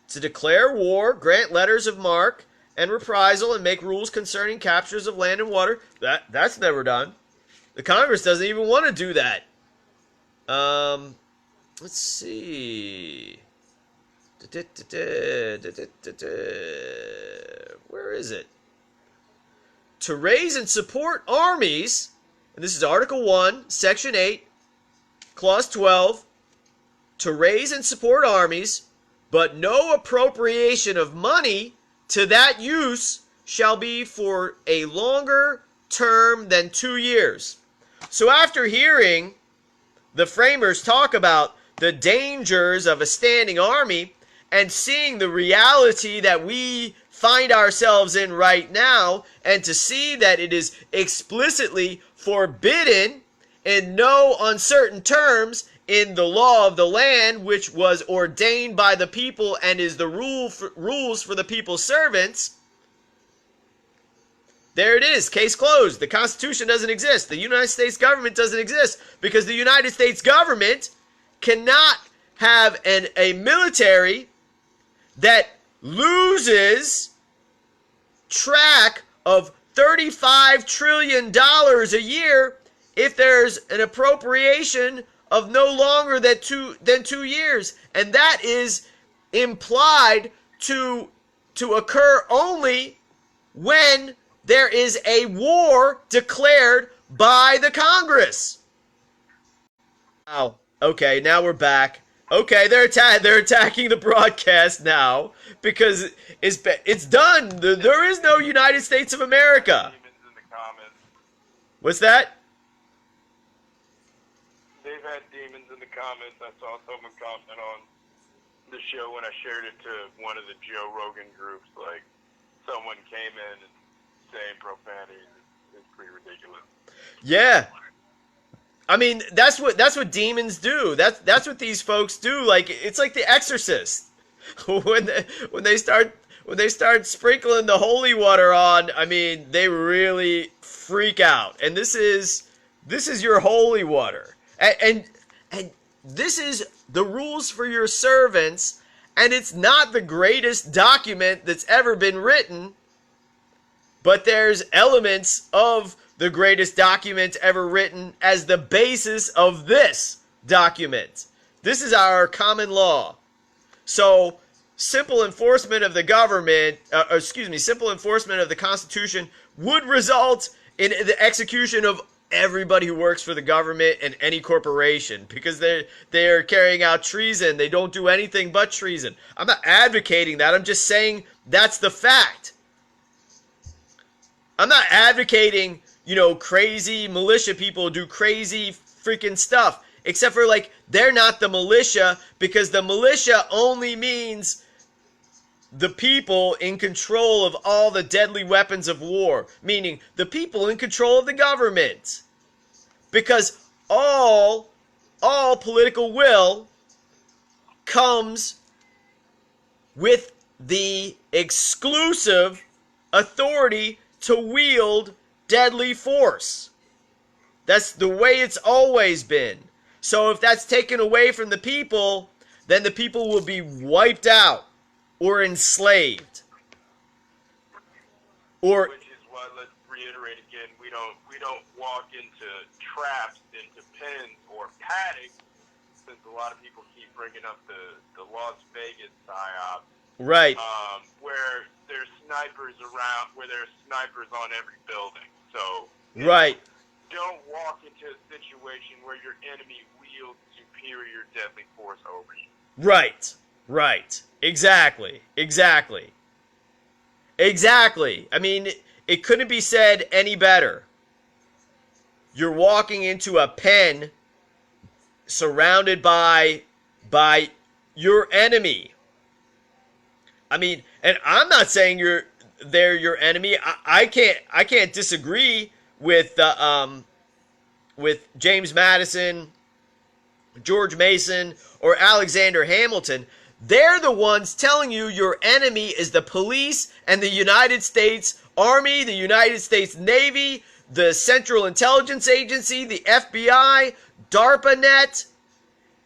To declare war, grant letters of marque and reprisal, and make rules concerning captures of land and water. That's never done. The Congress doesn't even want to do that. Let's see. Where is it? To raise and support armies, and this is Article 1, Section 8, Clause 12, to raise and support armies, but no appropriation of money to that use shall be for a longer term than 2 years. So after hearing the framers talk about the dangers of a standing army and seeing the reality that we find ourselves in right now, and to see that it is explicitly forbidden in no uncertain terms in the law of the land, which was ordained by the people and is the rules for the people's servants. There it is, case closed. The Constitution doesn't exist. The United States government doesn't exist because the United States government cannot have a military that loses track of $35 trillion a year if there's an appropriation of no longer than 2 years. And that is implied to occur only when there is a war declared by the Congress. Wow. Okay, now we're back. Okay, they're attacking the broadcast now because it's done. There is no United States of America. Demons in the comments. What's that? They've had demons in the comments. I saw someone comment on the show when I shared it to one of the Joe Rogan groups. Like, someone came in and saying profanity. It's pretty ridiculous. Yeah. I mean, that's what demons do. That's what these folks do. Like, it's like The Exorcist. when they start sprinkling the holy water on, I mean, they really freak out. And this is your holy water. And this is the rules for your servants, and it's not the greatest document that's ever been written, but there's elements of the greatest document ever written as the basis of this document. This is our common law. So, simple enforcement of the government, simple enforcement of the Constitution would result in the execution of everybody who works for the government and any corporation, because they're carrying out treason. They don't do anything but treason. I'm not advocating that. I'm just saying that's the fact. I'm not advocating, crazy militia people do crazy freaking stuff. Except for, like, they're not the militia, because the militia only means the people in control of all the deadly weapons of war. Meaning, the people in control of the government. Because all political will comes with the exclusive authority to wield deadly force. That's the way it's always been. So if that's taken away from the people, then the people will be wiped out or enslaved. Or, which is why, let's reiterate again, we don't walk into traps, into pens or paddocks, since a lot of people keep bringing up the Las Vegas psyop. right. Where there's snipers around, where there's snipers on every building. So, Right. don't walk into a situation where your enemy wields superior deadly force over you. Right. Exactly. I mean, it couldn't be said any better. You're walking into a pen surrounded by your enemy. I mean, and I'm not saying they're your enemy. I can't disagree with James Madison, George Mason, or Alexander Hamilton. They're the ones telling you your enemy is the police and the United States Army, the United States Navy, the Central Intelligence Agency, the FBI, DARPANet,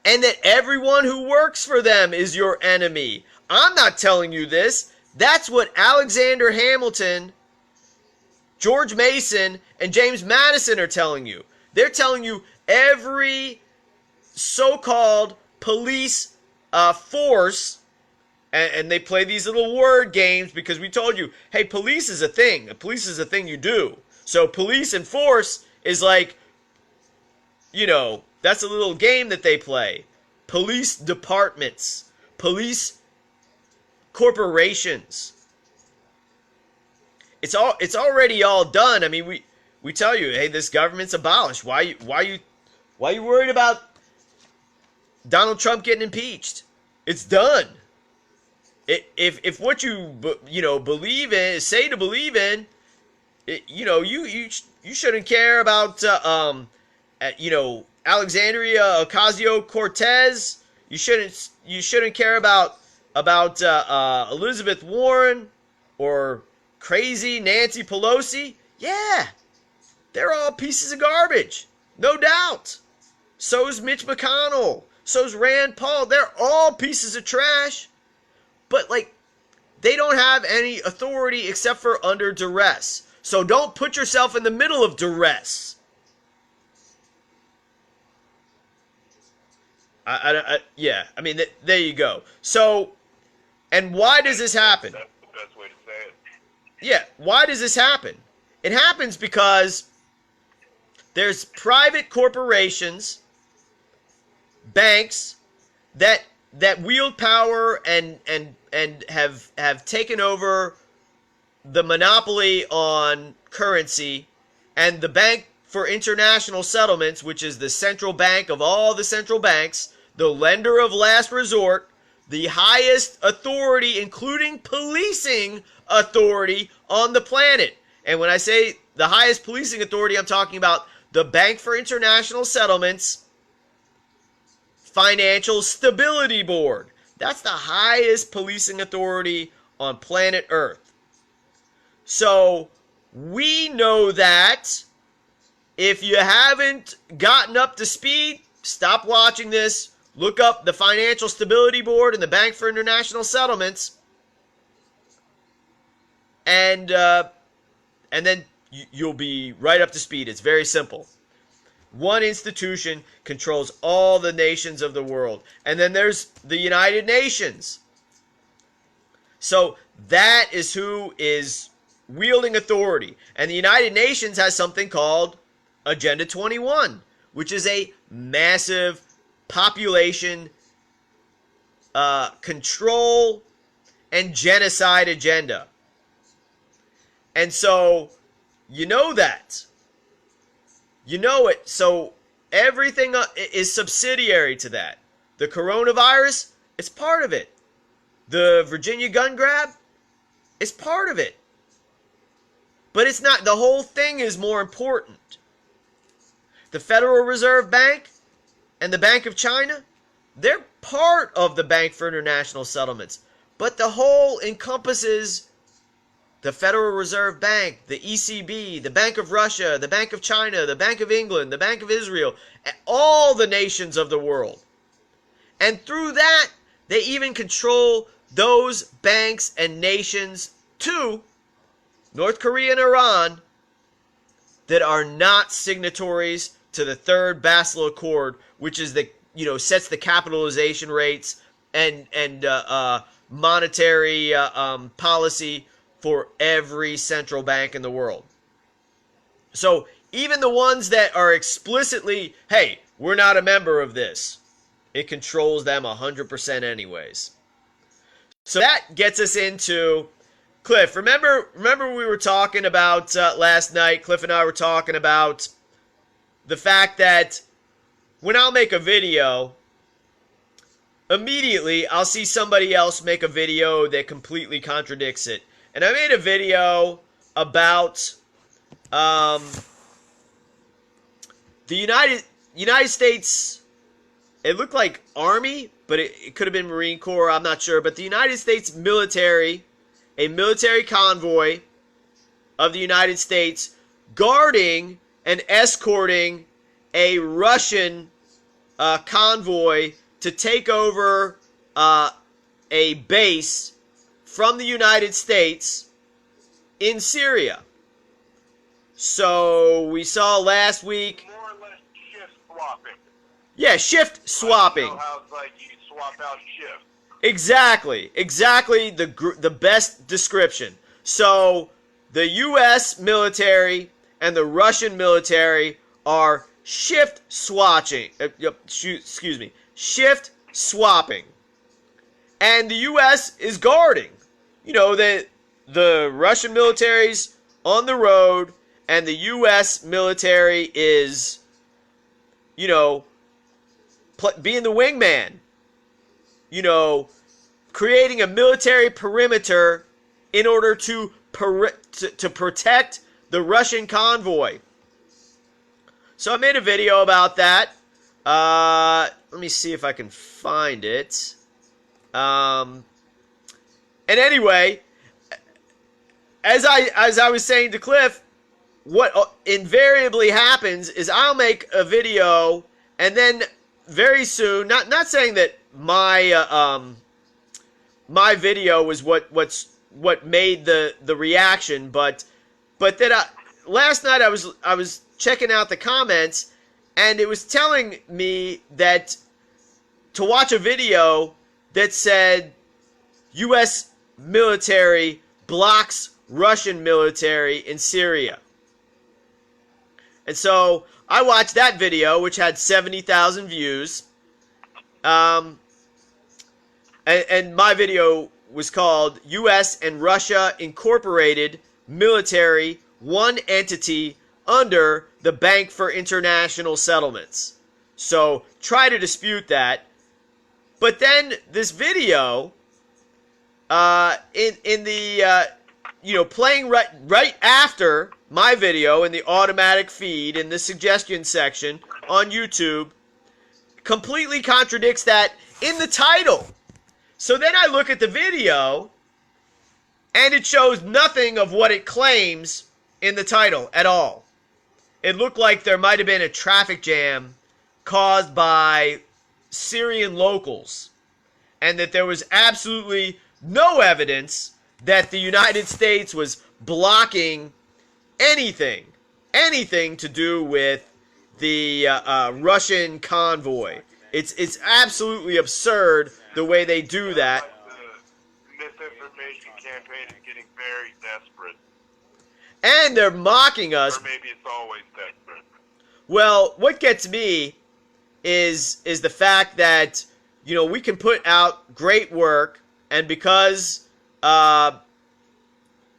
and that everyone who works for them is your enemy. I'm not telling you this. That's what Alexander Hamilton, George Mason, and James Madison are telling you. They're telling you every so-called police force, and they play these little word games because we told you, hey, police is a thing. Police is a thing you do. So police and force is like, that's a little game that they play. Police departments, police corporations. It's already all done. I mean, we tell you, hey, this government's abolished. Why you worried about Donald Trump getting impeached? It's done. if what you believe in, say to believe in, you shouldn't care about Alexandria Ocasio-Cortez. You shouldn't care about Elizabeth Warren or crazy Nancy Pelosi. Yeah, they're all pieces of garbage, no doubt. So's Mitch McConnell. So's Rand Paul. They're all pieces of trash. But they don't have any authority except for under duress. So don't put yourself in the middle of duress. There you go. So, and why does this happen? That's the best way to say it. Yeah, why does this happen? It happens because there's private corporations, banks that wield power and have taken over the monopoly on currency, and the Bank for International Settlements, which is the central bank of all the central banks, the lender of last resort, the highest authority, including policing authority on the planet. And when I say the highest policing authority, I'm talking about the Bank for International Settlements Financial Stability Board. That's the highest policing authority on planet Earth. So we know that. If you haven't gotten up to speed, stop watching this. Look up the Financial Stability Board and the Bank for International Settlements, and then you'll be right up to speed. It's very simple. One institution controls all the nations of the world. And then there's the United Nations. So that is who is wielding authority. And the United Nations has something called Agenda 21, which is a massive population control and genocide agenda. And so, you know that. You know it. So everything is subsidiary to that. The coronavirus is part of it. The Virginia gun grab is part of it. But it's not. The whole thing is more important. The Federal Reserve Bank and the Bank of China, they're part of the Bank for International Settlements. But the whole encompasses the Federal Reserve Bank, the ECB, the Bank of Russia, the Bank of China, the Bank of England, the Bank of Israel, and all the nations of the world. And through that, they even control those banks and nations too, North Korea and Iran, that are not signatories to the Third Basel Accord, which is sets the capitalization rates and monetary policy for every central bank in the world. So even the ones that are explicitly, hey, we're not a member of this, it controls them 100% anyways. So that gets us into Cliff. Remember we were talking about last night, Cliff and I were talking about the fact that when I'll make a video, immediately I'll see somebody else make a video that completely contradicts it. And I made a video about the United States. It looked like Army, but it could have been Marine Corps. I'm not sure. But the United States military, a military convoy of the United States, guarding and escorting a Russian convoy to take over a base from the United States in Syria. So we saw last week. More or less shift swapping. Yeah, shift swapping. You know how it's like you swap out shifts. Exactly the best description. So the U.S. military and the Russian military are shift swatching. Shift swapping, and the U.S. is guarding. The Russian military's on the road, and the U.S. military is, being the wingman. creating a military perimeter in order to protect the Russian convoy. So I made a video about that. Let me see if I can find it. And anyway, as I was saying to Cliff, what invariably happens is I'll make a video, and then very soon, not saying that my my video was what made the reaction, but that last night I was checking out the comments, and it was telling me that to watch a video that said U.S. military blocks Russian military in Syria. And so I watched that video, which had 70,000 views. And my video was called U.S. and Russia Incorporated Military, One Entity Under the Bank for International Settlements. So try to dispute that. But then this video, in the playing right after my video in the automatic feed in the suggestion section on YouTube, completely contradicts that in the title. So then I look at the video, and it shows nothing of what it claims in the title at all. It looked like there might have been a traffic jam caused by Syrian locals, and that there was absolutely no evidence that the United States was blocking anything to do with the Russian convoy. It's absolutely absurd the way they do that. The misinformation campaign is getting very desperate. And they're mocking us. Or maybe it's always desperate. Well, what gets me is the fact that, we can put out great work, and because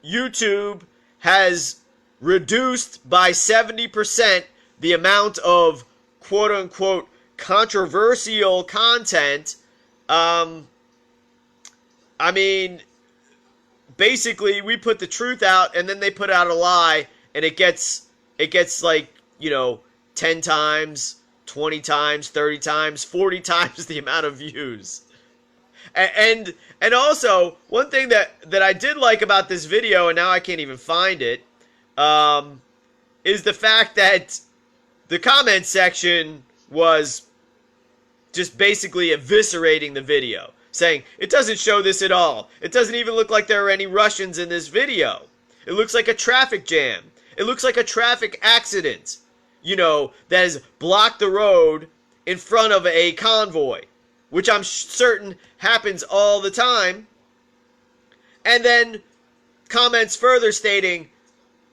YouTube has reduced by 70% the amount of quote-unquote controversial content, basically we put the truth out, and then they put out a lie, and it gets like, 10 times, 20 times, 30 times, 40 times the amount of views. And also, one thing that I did like about this video, and now I can't even find it, is the fact that the comment section was just basically eviscerating the video, saying, it doesn't show this at all. It doesn't even look like there are any Russians in this video. It looks like a traffic jam. It looks like a traffic accident, that has blocked the road in front of a convoy, which I'm certain happens all the time. And then comments further stating,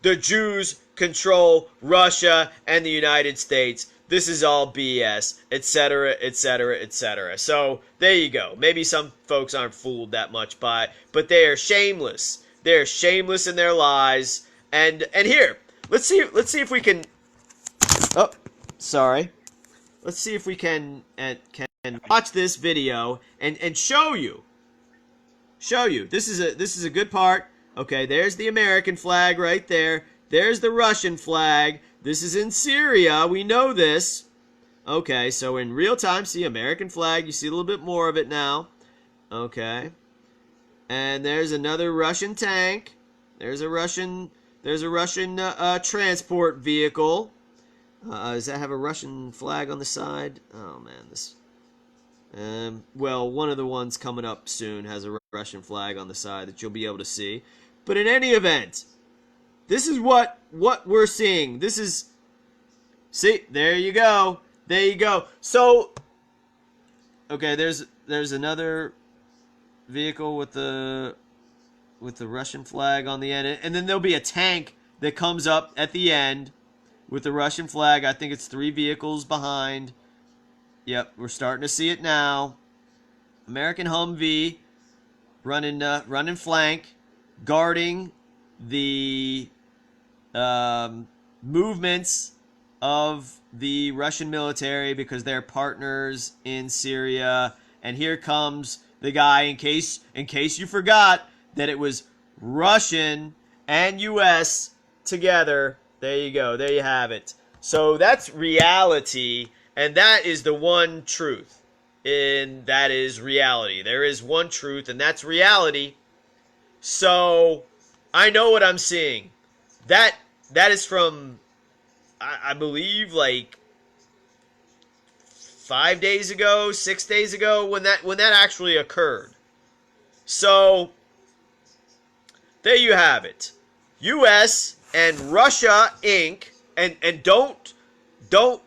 the Jews control Russia and the United States. This is all BS, etc., etc., etc. So there you go. Maybe some folks aren't fooled that much by it, but they are shameless. They're shameless in their lies. And here, let's see if we can. Oh, sorry. Let's see if we can watch this video and show you. This is a good part. Okay, there's the American flag right there. There's the Russian flag. This is in Syria. We know this. Okay, so in real time, see American flag. You see a little bit more of it now. Okay. And there's another Russian tank. There's a Russian transport vehicle. Does that have a Russian flag on the side? Oh man, this. Well, one of the ones coming up soon has a Russian flag on the side that you'll be able to see. But in any event, this is what we're seeing. This is, see, there you go. There you go. So, okay, there's another vehicle with the Russian flag on the end, and then there'll be a tank that comes up at the end with the Russian flag. I think it's 3 vehicles behind. Yep, we're starting to see it now. American Humvee running flank, guarding the movements of the Russian military because they're partners in Syria. And here comes the guy, in case you forgot that it was Russian and U.S. together. There you go. There you have it. So that's reality, and that is the one truth. And that is reality. There is one truth, and that's reality. So I know what I'm seeing. That is from, I believe, like 5 days ago, 6 days ago, when that actually occurred. So there you have it. U.S. and Russia Inc. And don't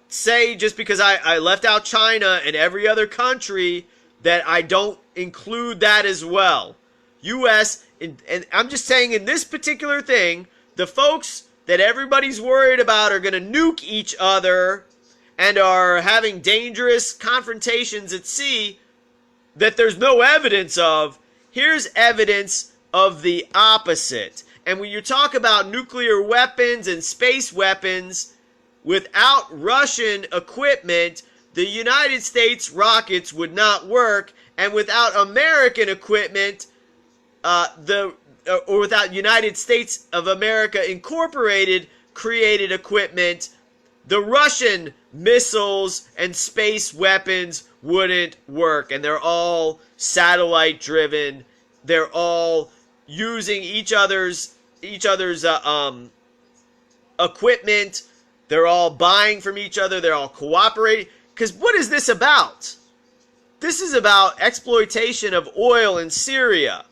say just because I left out China and every other country that I don't include that as well. U.S. and I'm just saying in this particular thing, the folks that everybody's worried about are going to nuke each other and are having dangerous confrontations at sea that there's no evidence of. Here's evidence of the opposite. And when you talk about nuclear weapons and space weapons, without Russian equipment, the United States rockets would not work, and without American equipment, or without United States of America Incorporated created equipment, the Russian missiles and space weapons wouldn't work. And they're all satellite driven. They're all using each other's equipment. They're all buying from each other. They're all cooperating. Because what is this about? This is about exploitation of oil in Syria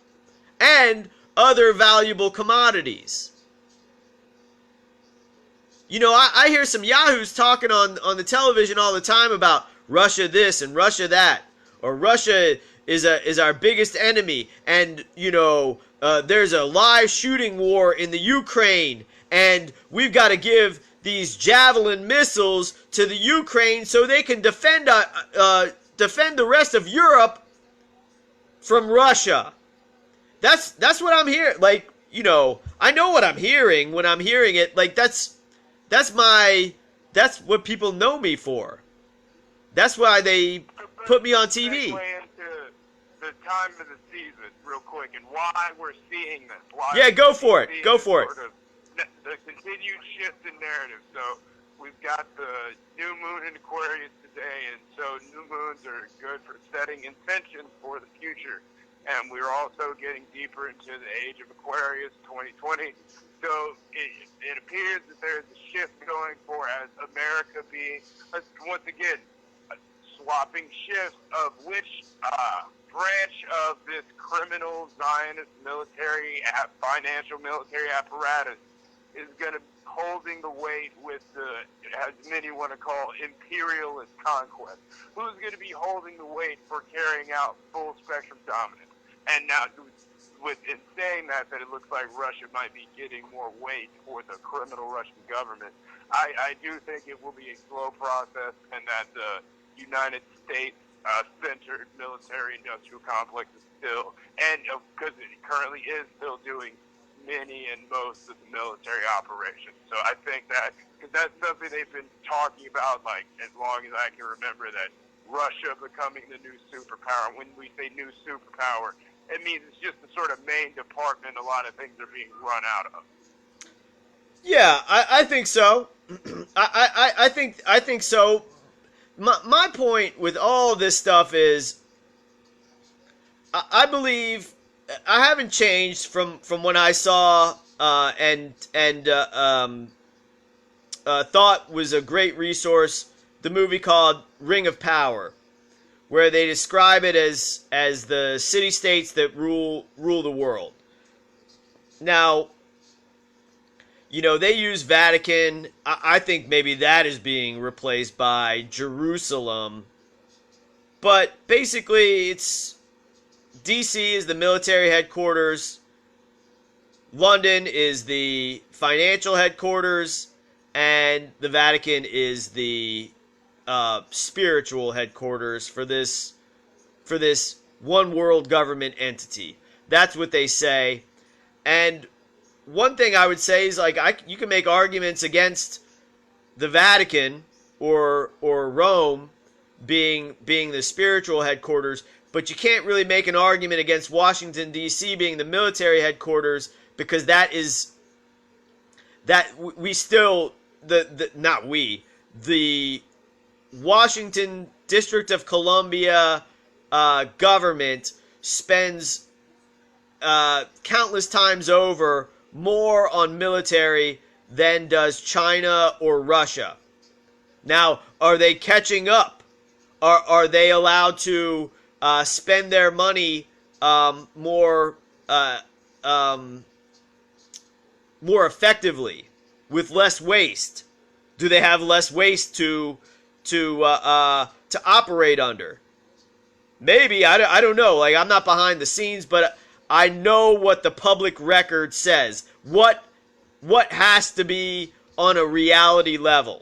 and other valuable commodities. You know, I hear some yahoos talking on the television all the time about Russia this and Russia that, or Russia is our biggest enemy, and you know there's a live shooting war in the Ukraine, and we've got to give these Javelin missiles to the Ukraine so they can defend the rest of Europe from Russia. That's what I'm hearing. Like, you know, I know what I'm hearing when I'm hearing it. Like, that's what people know me for. That's why they put me on TV. Into the time of the season, real quick, and why we're seeing this. Yeah, go for it. Go for it. Sort of the continued shift in narrative. So we've got the new moon in Aquarius today, and so new moons are good for setting intentions for the future. And we're also getting deeper into the age of Aquarius 2020. So it appears that there's a shift going for as America being, once again, swapping shifts of which branch of this criminal Zionist financial military apparatus is going to be holding the weight with the, as many want to call, imperialist conquest. Who's going to be holding the weight for carrying out full spectrum dominance? And now, in saying that it looks like Russia might be getting more weight for the criminal Russian government, I do think it will be a slow process, and that the United States centered military-industrial complex is still, and because it currently is still doing many and most of the military operations. So I think that, because that's something they've been talking about, like, as long as I can remember, that Russia becoming the new superpower. When we say new superpower, it means it's just the sort of main department a lot of things are being run out of. Yeah, I think so. I think so. My point with all of this stuff is, I believe I haven't changed from when I saw and thought was a great resource, the movie called Ring of Power, where they describe it as the city-states that rule the world. Now, you know, they use Vatican. I think maybe that is being replaced by Jerusalem. But basically, it's DC is the military headquarters, London is the financial headquarters, and the Vatican is the spiritual headquarters for this one world government entity. That's what they say. And one thing I would say is, like, you can make arguments against the Vatican or Rome being the spiritual headquarters, but you can't really make an argument against Washington, D.C. being the military headquarters, because that we still, the Washington District of Columbia government spends countless times over more on military than does China or Russia. Now, are they catching up? Are they allowed to spend their money more effectively with less waste? Do they have less waste to operate under? Maybe. I don't know. Like, I'm not behind the scenes, but I know what the public record says. What has to be on a reality level?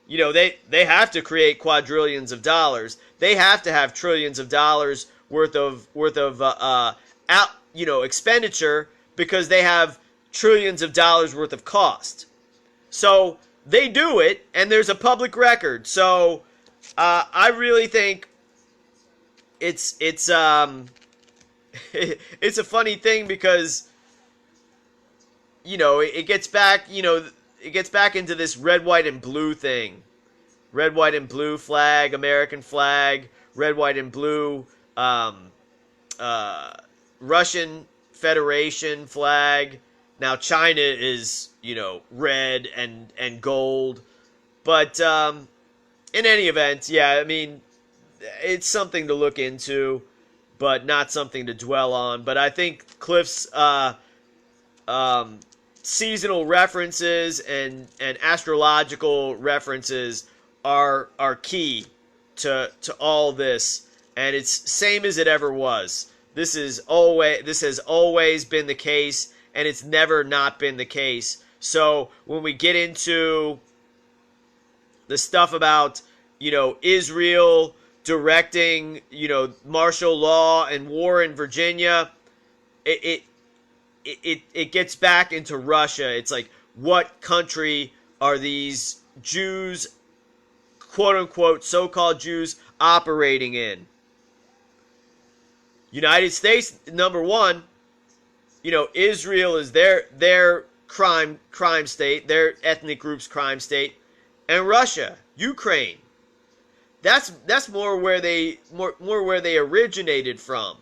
You know, they have to create quadrillions of dollars. They have to have trillions of dollars worth of expenditure, because they have trillions of dollars worth of cost. So they do it, and there's a public record. So I really think it's it's a funny thing, because it gets back into this red, white, and blue thing. Red, white, and blue flag, American flag, red, white, and blue Russian Federation flag. Now China is, red and gold. But in any event, yeah, I mean, it's something to look into, but not something to dwell on. But I think Cliff's seasonal references and astrological references are key to all this, and it's same as it ever was. This has always been the case, and it's never not been the case. So when we get into the stuff about Israel directing martial law and war in Virginia, it gets back into Russia. It's like, what country are these Jews, quote unquote, so-called Jews, operating in? United States, number one. Israel is their crime state, their ethnic group's crime state, and Russia, Ukraine. That's more where they originated from.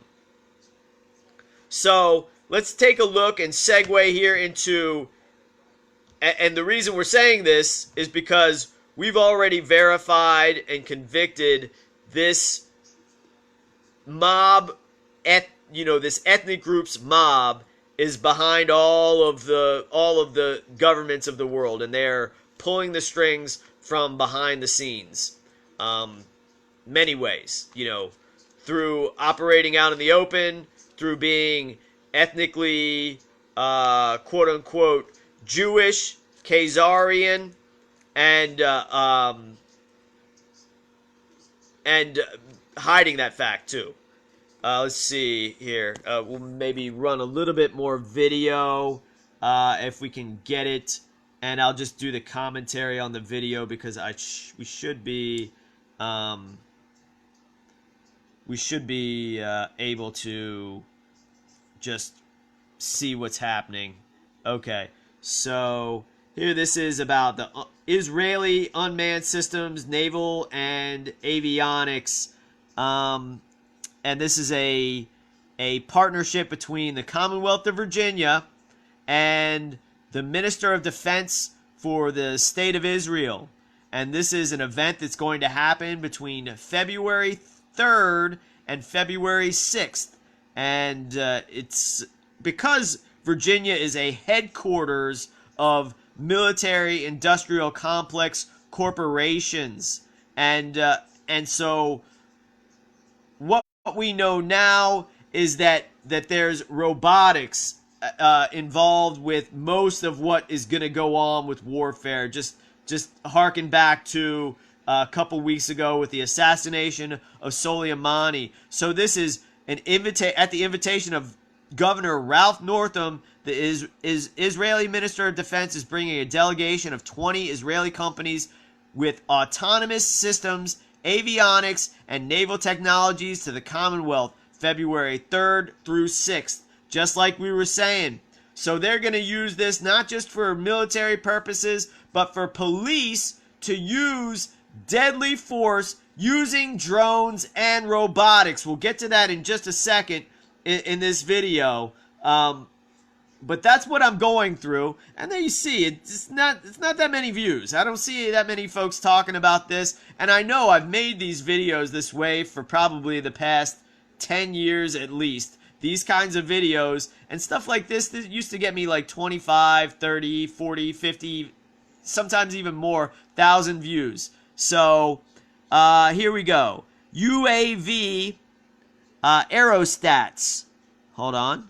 So let's take a look and segue here into, and the reason we're saying this is because we've already verified and convicted this mob, this ethnic group's mob is behind all of the governments of the world, and they're pulling the strings from behind the scenes. Many ways, through operating out in the open, through being ethnically, quote unquote, Jewish, Khazarian, and hiding that fact too. Let's see here. We'll maybe run a little bit more video if we can get it, and I'll just do the commentary on the video, because we should be able to just see what's happening. Okay, so here, this is about the Israeli unmanned systems, naval and avionics. And this is a partnership between the Commonwealth of Virginia and the Minister of Defense for the State of Israel. And this is an event that's going to happen between February 3rd and February 6th. And it's because Virginia is a headquarters of military industrial complex corporations. And so what we know now is that there's robotics involved with most of what is going to go on with warfare. Just harken back to a couple weeks ago with the assassination of Soleimani. So this is at the invitation of Governor Ralph Northam. The Israeli Minister of Defense is bringing a delegation of 20 Israeli companies with autonomous systems avionics, and naval technologies to the Commonwealth, February 3rd through 6th, just like we were saying. So they're going to use this not just for military purposes, but for police to use deadly force using drones and robotics. We'll get to that in just a second in this video. But that's what I'm going through. And there you see, it's not that many views. I don't see that many folks talking about this. And I know I've made these videos this way for probably the past 10 years at least. These kinds of videos and stuff like this used to get me like 25, 30, 40, 50, sometimes even more, 1,000 views. So, here we go. UAV aerostats. Hold on.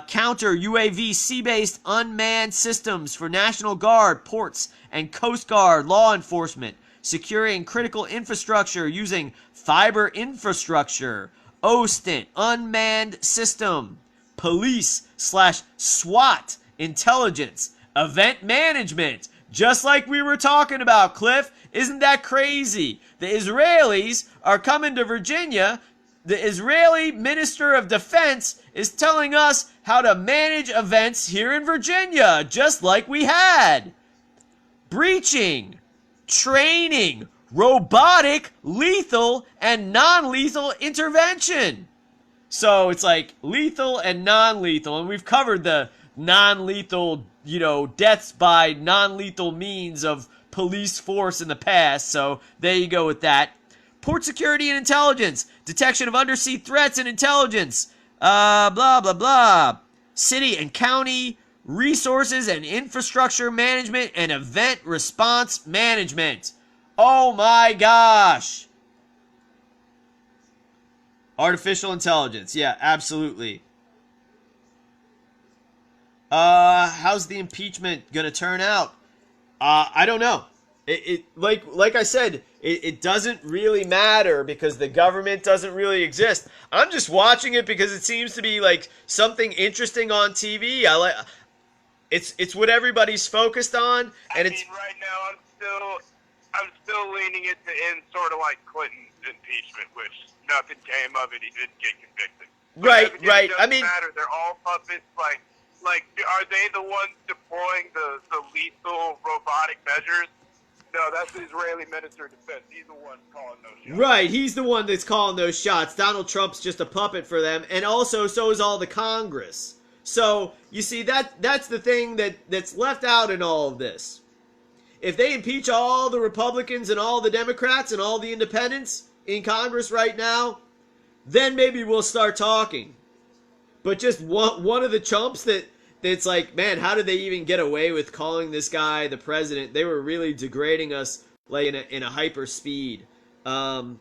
Counter UAV sea-based unmanned systems for National Guard, ports, and Coast Guard law enforcement. Securing critical infrastructure using fiber infrastructure. OSTINT, unmanned system. Police/SWAT, intelligence. Event management. Just like we were talking about, Cliff. Isn't that crazy? The Israelis are coming to Virginia. The Israeli Minister of Defense is telling us how to manage events here in Virginia, just like we had. Breaching, training, robotic, lethal, and non-lethal intervention. So it's like lethal and non-lethal, and we've covered the non-lethal, deaths by non-lethal means of police force in the past, so there you go with that. Port security and intelligence, detection of undersea threats and intelligence, blah, blah, blah. City and county resources and infrastructure management and event response management. Oh my gosh. Artificial intelligence, yeah, absolutely. How's the impeachment gonna turn out? I don't know. Like I said, it doesn't really matter because the government doesn't really exist. I'm just watching it because it seems to be like something interesting on TV. It's what everybody's focused on, and it's right now I'm still leaning it to end sort of like Clinton's impeachment, which nothing came of it. He didn't get convicted. Right. It doesn't matter. They're all puppets. Like, are they the ones deploying the lethal robotic measures? No, that's the Israeli Minister of Defense. He's the one calling those shots. Right, he's the one that's calling those shots. Donald Trump's just a puppet for them, and also so is all the Congress. So, you see, that's the thing that's left out in all of this. If they impeach all the Republicans and all the Democrats and all the independents in Congress right now, then maybe we'll start talking. But just one of the chumps that's like, man, how did they even get away with calling this guy the president? They were really degrading us like in a hyper speed. Yeah,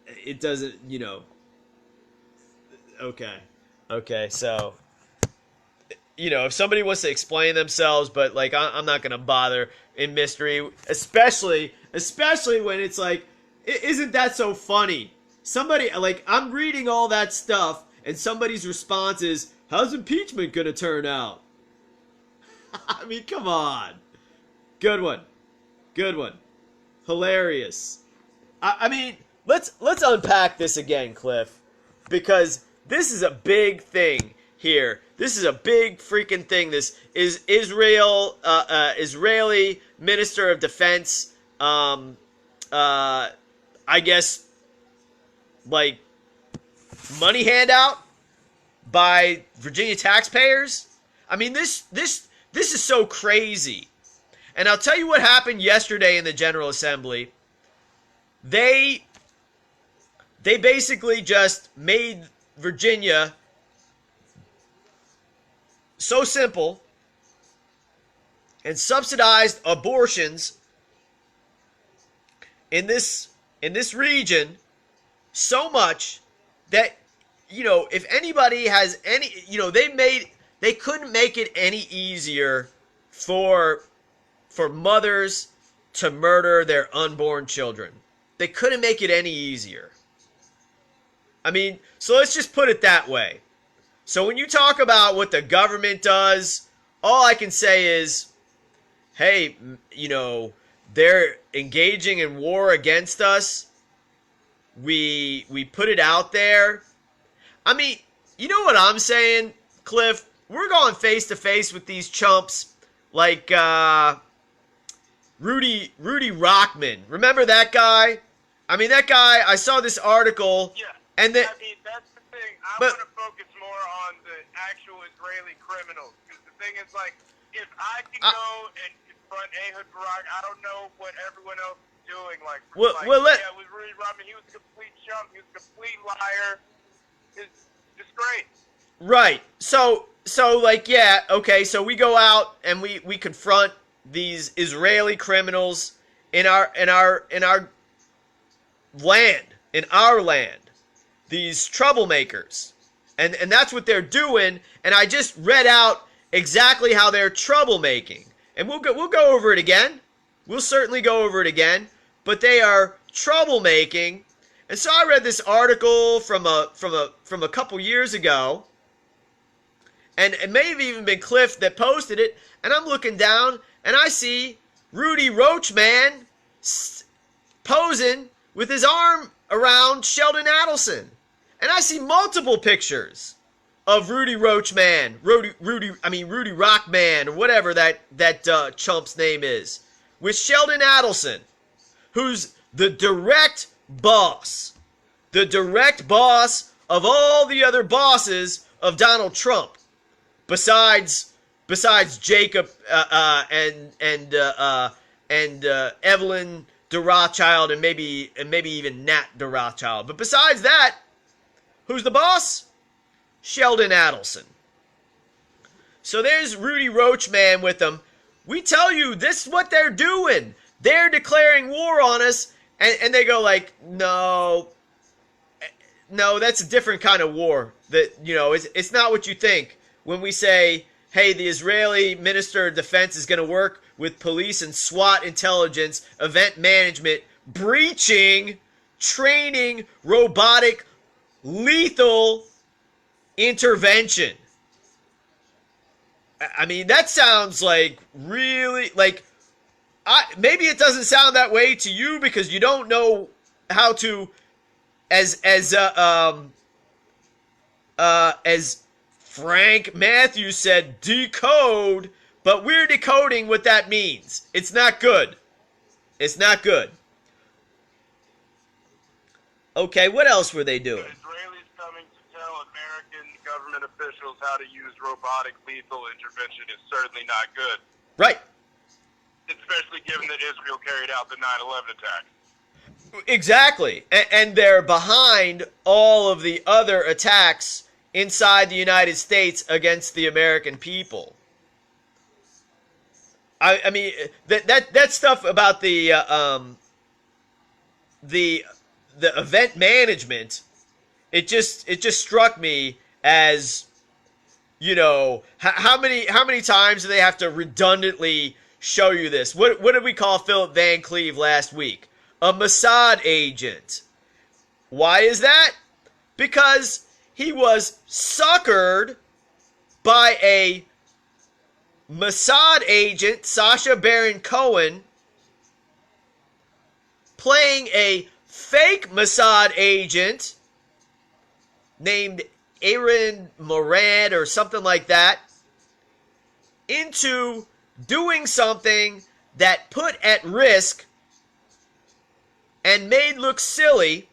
it doesn't, Okay, so, if somebody wants to explain themselves, but like, I'm not gonna bother in mystery, especially when it's like, isn't that so funny? Somebody, like, I'm reading all that stuff, and somebody's response is, how's impeachment gonna turn out? I mean, come on. Good one. Hilarious. I mean, let's unpack this again, Cliff, because this is a big thing here. This is a big freaking thing. This is Israeli Minister of Defense, I guess, like, money handout by Virginia taxpayers. I mean, this is so crazy. And I'll tell you what happened yesterday in the General Assembly. They basically just made Virginia so simple and subsidized abortions in this region so much that, if anybody has any, they couldn't make it any easier for mothers to murder their unborn children. They couldn't make it any easier. I mean, so let's just put it that way. So when you talk about what the government does, all I can say is, hey, they're engaging in war against us. We put it out there. I mean, you know what I'm saying, Cliff? We're going face to face with these chumps like Rudy Rockman. Remember that guy? I mean, that guy. I saw this article, Yeah. and then, I mean, that's the thing. I but want to focus more on the actual Israeli criminals. Because the thing is, like, if I can go and confront Ehud Barak, I don't know what everyone else is doing. Like, with Rudy Rodman, he was a complete chump. He was a complete liar. It's disgrace. right. So like, yeah, okay. So we go out and we confront these Israeli criminals in our land, these troublemakers, and that's what they're doing. And I just read out exactly how they're troublemaking, and we'll go over it again. We'll certainly go over it again. But they are troublemaking, and so I read this article from a couple years ago, and it may have even been Cliff that posted it. And I'm looking down, and I see Rudy Roachman posing with his arm around Sheldon Adelson. And I see multiple pictures of Rudy Roachman, Rudy Rockman, or whatever that chump's name is, with Sheldon Adelson, who's the direct boss of all the other bosses of Donald Trump, besides Jacob and Evelyn de Rothschild, and maybe even Nat de Rothschild. But besides that, who's the boss? Sheldon Adelson. So there's Rudy Roachman with them. We tell you, this is what they're doing. They're declaring war on us, and they go like, no, that's a different kind of war. That, it's not what you think when we say, hey, the Israeli Minister of Defense is going to work with police and SWAT intelligence, event management, breaching, training, robotic, lethal intervention. I mean, that sounds like really, like, maybe it doesn't sound that way to you because you don't know how to, as Frank Matthews said, decode, but we're decoding what that means. It's not good. It's not good. Okay, what else were they doing? Israelis coming to tell American government officials how to use robotic lethal intervention is certainly not good. Right. Especially given that Israel carried out the 9/11 attack. Exactly. And they're behind all of the other attacks inside the United States against the American people. I mean, that stuff about the event management, it just struck me as, how many times do they have to redundantly show you this? What did we call Philip Van Cleve last week? A Mossad agent. Why is that? Because he was suckered by a Mossad agent, Sacha Baron Cohen, playing a fake Mossad agent named Aaron Morad or something like that, into doing something that put at risk and made look silly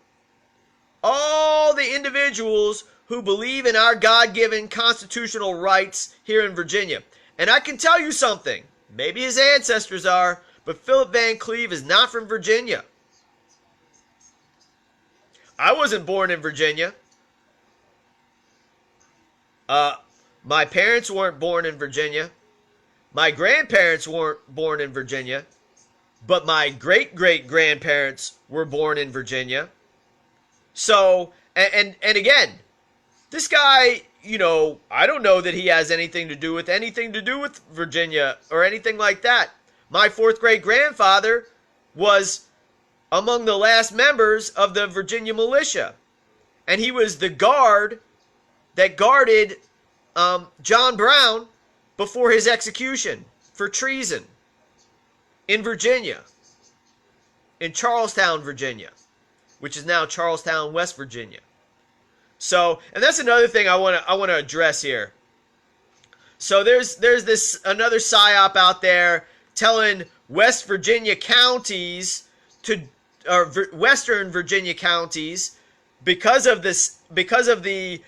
all the individuals who believe in our God-given constitutional rights here in Virginia. And I can tell you something, maybe his ancestors are, but Philip Van Cleve is not from Virginia. I wasn't born in Virginia. My parents weren't born in Virginia. My grandparents weren't born in Virginia. But my great-great-grandparents were born in Virginia. So, and again, this guy, I don't know that he has anything to do with Virginia or anything like that. My fourth grandfather was among the last members of the Virginia militia. And he was the guard that guarded John Brown before his execution for treason. in Virginia, in Charlestown, Virginia, which is now Charlestown, West Virginia. So, and that's another thing I want to address here. So there's this another psyop out there telling West Virginia counties to, or Western Virginia counties, because of the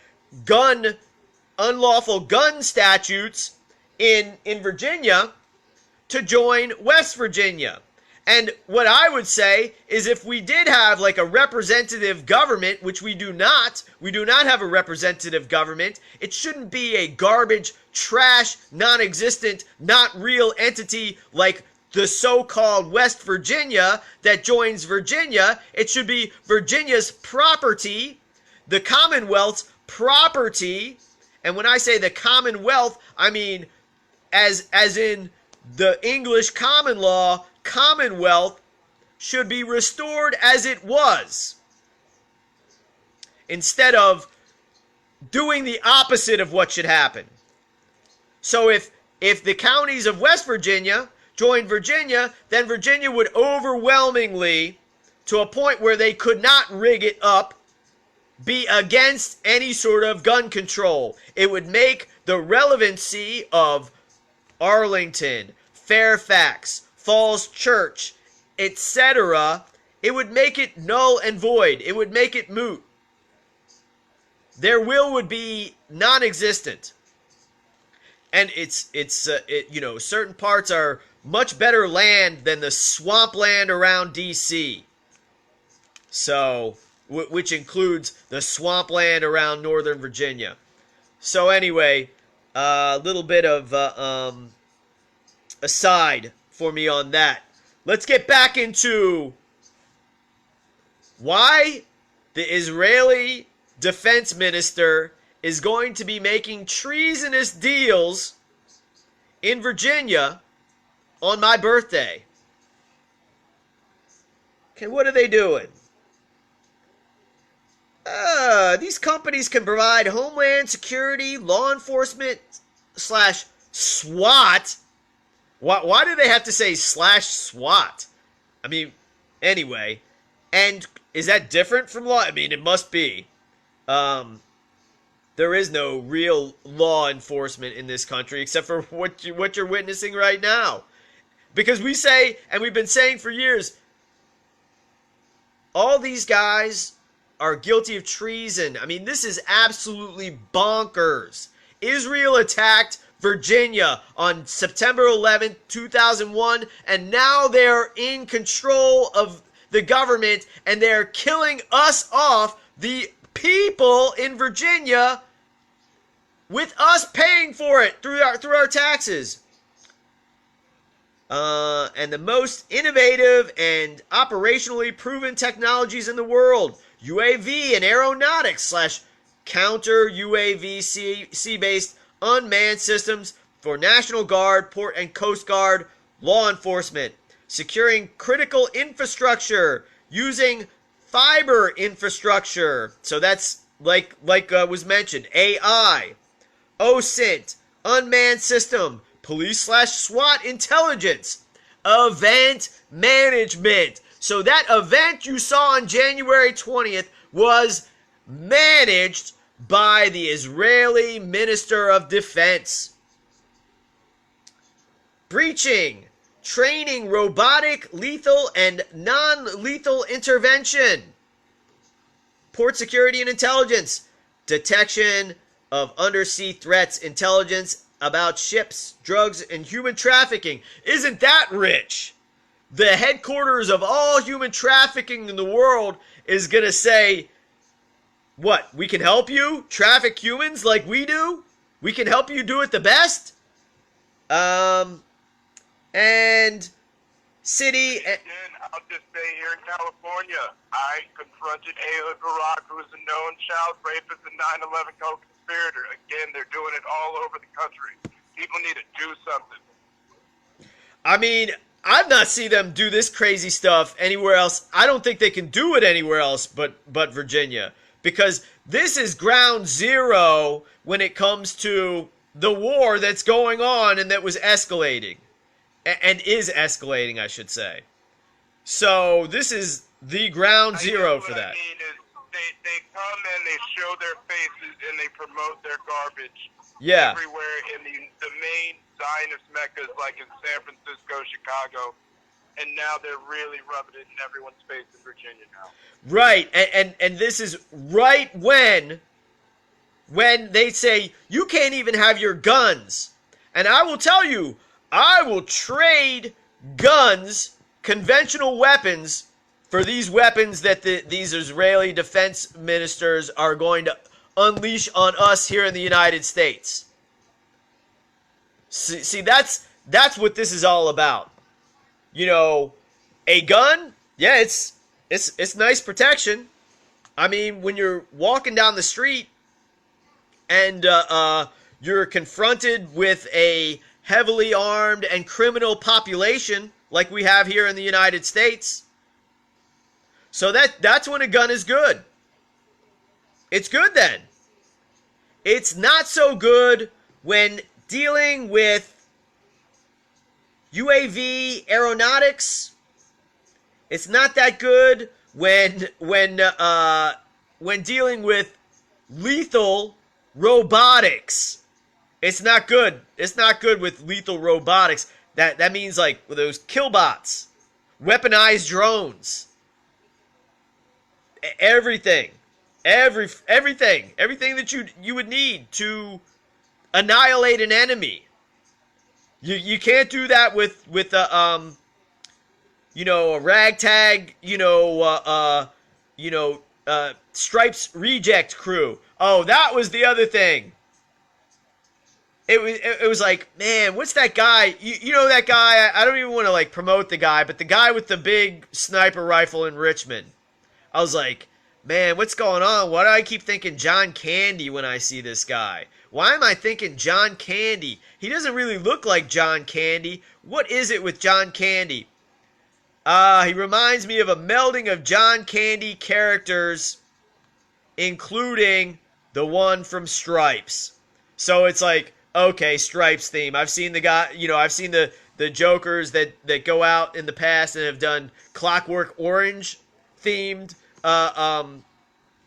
unlawful gun statutes in Virginia, to join West Virginia. And what I would say is, if we did have like a representative government, which we do not have a representative government, it shouldn't be a garbage, trash, non-existent, not real entity like the so-called West Virginia that joins Virginia. It should be Virginia's property, the Commonwealth's property. And when I say the Commonwealth, I mean as in the English common law, Commonwealth should be restored as it was, instead of doing the opposite of what should happen. So if the counties of West Virginia joined Virginia, then Virginia would overwhelmingly, to a point where they could not rig it up, be against any sort of gun control. It would make the relevancy of Arlington, Fairfax, Falls Church, etc., it would make it null and void. It would make it moot. Their will would be non-existent. And certain parts are much better land than the swampland around D.C. So, which includes the swampland around Northern Virginia. So anyway, a little bit of aside for me on that. Let's get back into why the Israeli defense minister is going to be making treasonous deals in Virginia on my birthday. Okay, what are they doing? These companies can provide homeland security, law enforcement / SWAT. Why do they have to say /SWAT? I mean, anyway. And is that different from law? I mean, it must be. There is no real law enforcement in this country except for what you're witnessing right now. Because we say, and we've been saying for years, all these guys are guilty of treason. I mean, this is absolutely bonkers. Israel attacked Virginia on September 11th, 2001, and now they're in control of the government, and they're killing us off, the people in Virginia, with us paying for it through our taxes. And the most innovative and operationally proven technologies in the world, UAV and aeronautics / counter UAV sea-based unmanned systems for National Guard, Port and Coast Guard, law enforcement, securing critical infrastructure using fiber infrastructure. So that's like was mentioned, AI, OSINT, unmanned system, police / SWAT intelligence, event management. So that event you saw on January 20th was managed by the Israeli Minister of Defense. Breaching, training, robotic, lethal, and non-lethal intervention. Port security and intelligence, detection of undersea threats, intelligence about ships, drugs, and human trafficking. Isn't that rich? The headquarters of all human trafficking in the world is going to say, what, we can help you traffic humans like we do? We can help you do it the best? And city... Again, I'll just say here in California, I confronted Ehud Barak, who is a known child rapist and 9/11 co-conspirator. Again, they're doing it all over the country. People need to do something. I mean, I've not seen them do this crazy stuff anywhere else. I don't think they can do it anywhere else but Virginia. Because this is ground zero when it comes to the war that's going on and that was escalating. and is escalating, I should say. So this is the ground zero for that. What I mean is they come and they show their faces and they promote their garbage everywhere in the main Zionist meccas like in San Francisco, Chicago, and now they're really rubbing it in everyone's face in Virginia now. Right, and this is right when they say you can't even have your guns. And I will tell you, I will trade guns, conventional weapons, for these weapons that these Israeli defense ministers are going to unleash on us here in the United States. See, that's what this is all about. You know, a gun, yeah, it's nice protection. I mean, when you're walking down the street and you're confronted with a heavily armed and criminal population like we have here in the United States, so that's when a gun is good. It's good then. It's not so good when dealing with UAV aeronautics. It's not that good when dealing with lethal robotics. It's not good. It's not good with lethal robotics. That means like those killbots, weaponized drones, everything that you would need to annihilate an enemy. You can't do that with a ragtag, Stripes reject crew. Oh, that was the other thing. It was like, man, what's that guy? You know that guy? I don't even want to like promote the guy, but the guy with the big sniper rifle in Richmond. I was like, man, what's going on? Why do I keep thinking John Candy when I see this guy? Why am I thinking John Candy? He doesn't really look like John Candy. What is it with John Candy? He reminds me of a melding of John Candy characters, including the one from Stripes. So it's like, okay, Stripes theme. I've seen the guy, I've seen the Jokers that go out in the past and have done Clockwork Orange themed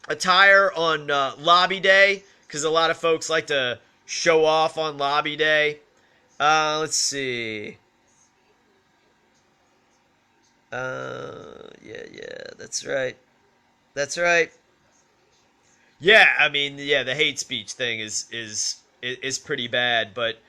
attire on Lobby Day, because a lot of folks like to show off on Lobby Day. Let's see. Yeah, that's right. That's right. Yeah, I mean, yeah, the hate speech thing is pretty bad, but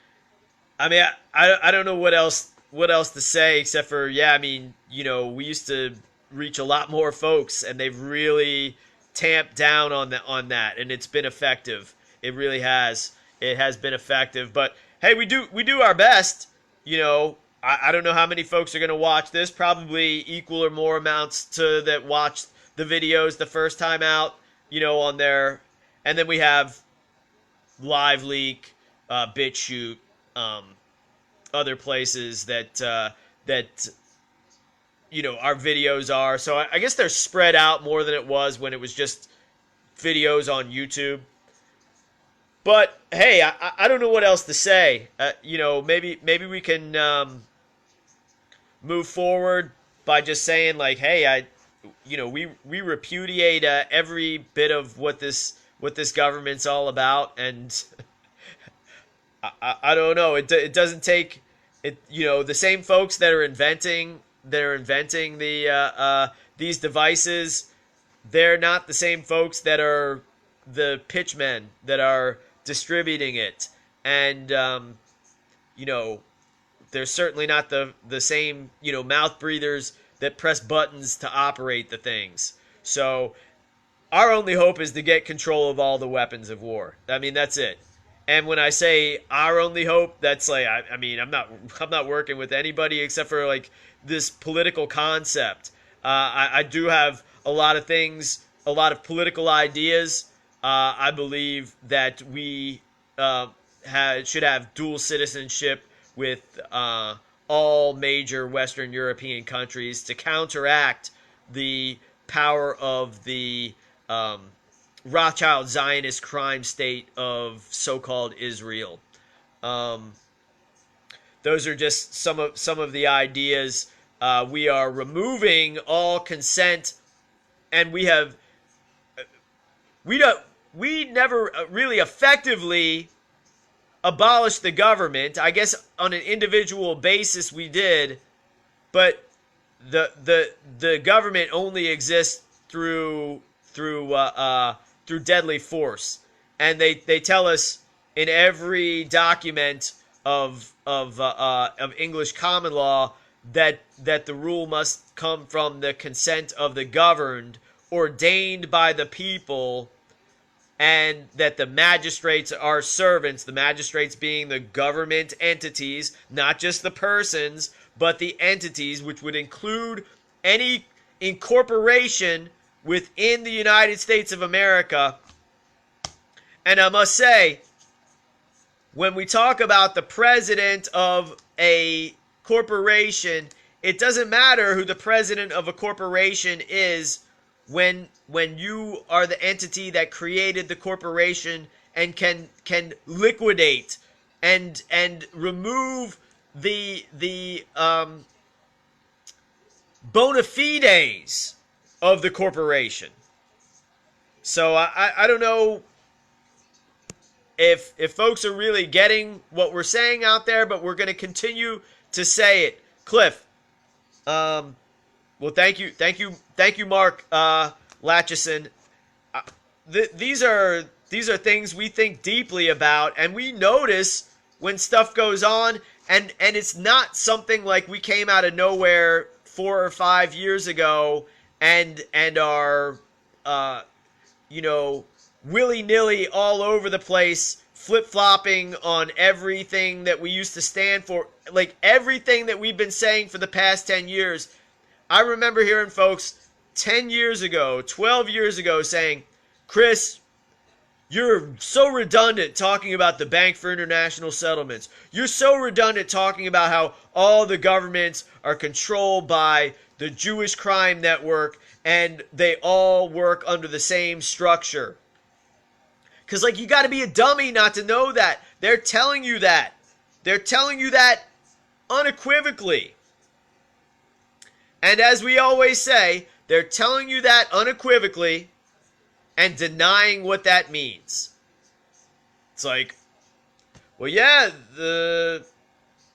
I mean, I don't know what else to say except for, yeah, I mean, we used to reach a lot more folks, and they've really tamped down on that, and it's been effective. It really has. It has been effective, but hey, we do our best. I don't know how many folks are going to watch this. Probably equal or more amounts to that watched the videos the first time out, on there. And then we have Live Leak, BitChute, other places that our videos are. So I guess they're spread out more than it was when it was just videos on YouTube. But hey, I don't know what else to say. Maybe we can move forward by just saying like, hey, we repudiate every bit of what this government's all about, and I don't know. It doesn't take it. The same folks that are inventing the these devices, they're not the same folks that are the pitchmen that are distributing it, and they're certainly not the same mouth breathers that press buttons to operate the things. So our only hope is to get control of all the weapons of war. I mean, that's it. And when I say our only hope, that's like, I mean, I'm not working with anybody except for like this political concept. I do have a lot of things, a lot of political ideas. I believe that we should have dual citizenship with all major Western European countries to counteract the power of the Rothschild Zionist crime state of so-called Israel. those are just some of the ideas. We are removing all consent, and we never really effectively abolished the government. I guess on an individual basis we did, but the government only exists through deadly force, and they tell us in every document of English common law that the rule must come from the consent of the governed, ordained by the people, and that the magistrates are servants, the magistrates being the government entities, not just the persons, but the entities, which would include any incorporation within the United States of America. And I must say, when we talk about the president of a corporation, it doesn't matter who the president of a corporation is when you are the entity that created the corporation and can liquidate and remove the bona fides of the corporation. So I don't know if folks are really getting what we're saying out there, but we're going to continue to say it. Cliff, well, thank you, Mark Latchison. These are things we think deeply about, and we notice when stuff goes on, and it's not something like we came out of nowhere 4 or 5 years ago and are willy-nilly all over the place, flip-flopping on everything that we used to stand for, like everything that we've been saying for the past 10 years. I remember hearing folks 10 years ago, 12 years ago saying, Chris, you're so redundant talking about the Bank for International Settlements. You're so redundant talking about how all the governments are controlled by the Jewish crime network and they all work under the same structure. Because, you got to be a dummy not to know that. They're telling you that. They're telling you that unequivocally. And as we always say, they're telling you that unequivocally and denying what that means. It's like, well, yeah, the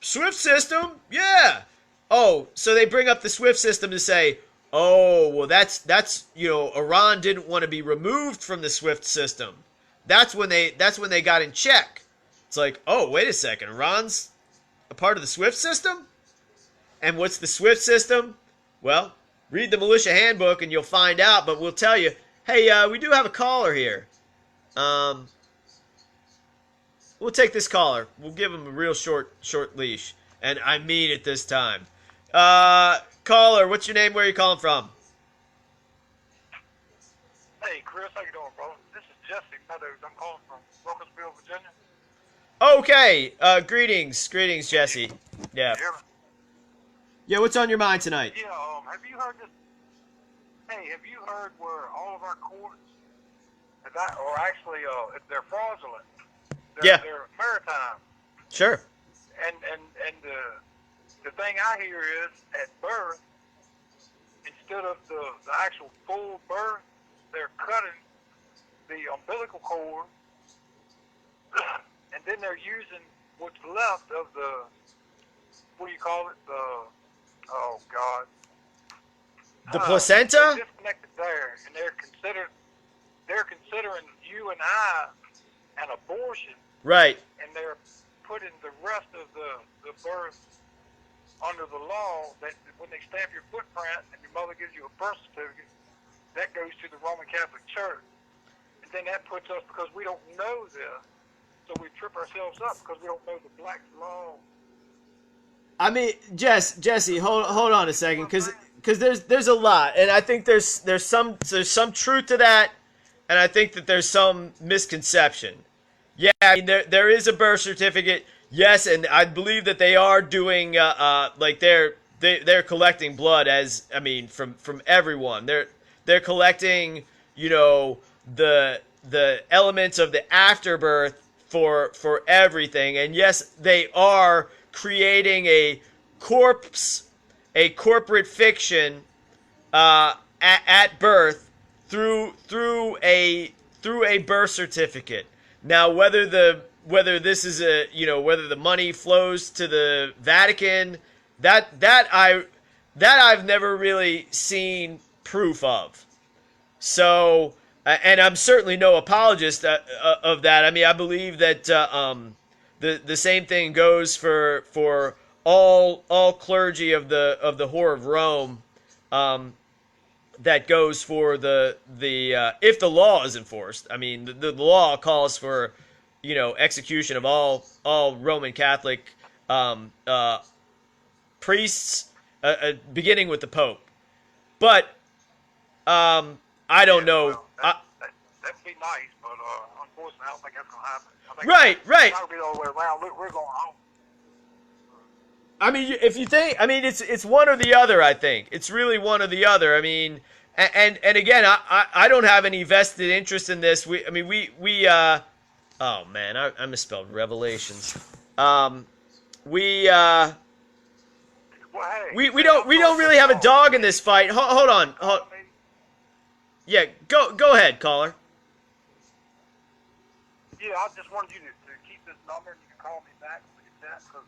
SWIFT system, yeah. Oh, so they bring up the SWIFT system to say, oh, well, that's Iran didn't want to be removed from the SWIFT system. That's when they got in check. It's like, oh, wait a second, Iran's a part of the SWIFT system? And what's the SWIFT system? Well, read the Militia Handbook and you'll find out, but we'll tell you, hey, we do have a caller here. We'll take this caller. We'll give him a real short leash. And I mean it this time. Caller, what's your name? Where are you calling from? Hey, Chris, how you doing, bro? This is Jesse Meadows. I'm calling from Ruckersville, Virginia. Okay. Greetings, Jesse. Yeah. Yeah. Yeah, what's on your mind tonight? Yeah, have you heard this? Hey, have you heard where all of our courts, or actually, if they're fraudulent, they're maritime. Sure. And the thing I hear is, at birth, instead of the actual full birth, they're cutting the umbilical cord, and then they're using what's left of the, what do you call it, oh God. The placenta? They're disconnected there, and they're considering you and I an abortion. Right. And they're putting the rest of the birth under the law that when they stamp your footprint and your mother gives you a birth certificate, that goes to the Roman Catholic Church. And then that puts us, because we don't know this, so we trip ourselves up because we don't know the black law. I mean, Jesse, hold on a second, because there's a lot, and I think there's some truth to that, and I think that there's some misconception. Yeah, I mean, there is a birth certificate, yes, and I believe that they are doing they're collecting blood, as I mean, from everyone. They're collecting, the elements of the afterbirth for everything, and yes, they are creating a corporate fiction at birth through a birth certificate. Now, whether this is whether the money flows to the Vatican, that I've never really seen proof of. So, and I'm certainly no apologist of that. I mean, I believe that the same thing goes for all clergy of the Whore of Rome. That goes for the if the law is enforced. I mean, the law calls for execution of all Roman Catholic priests, beginning with the Pope. But I don't know. Well, that'd be nice, but unfortunately, I don't think that's gonna happen. I think Right. That'll be the other way around. We're going home. I mean, if you think, I mean, it's one or the other. I think it's really one or the other. I mean, and again, I don't have any vested interest in this. We oh man, I misspelled Revelations. We don't really have a dog in this fight. Hold on. Yeah, go ahead, caller. Yeah, I just wanted you to keep this number and you can call me back when you get that because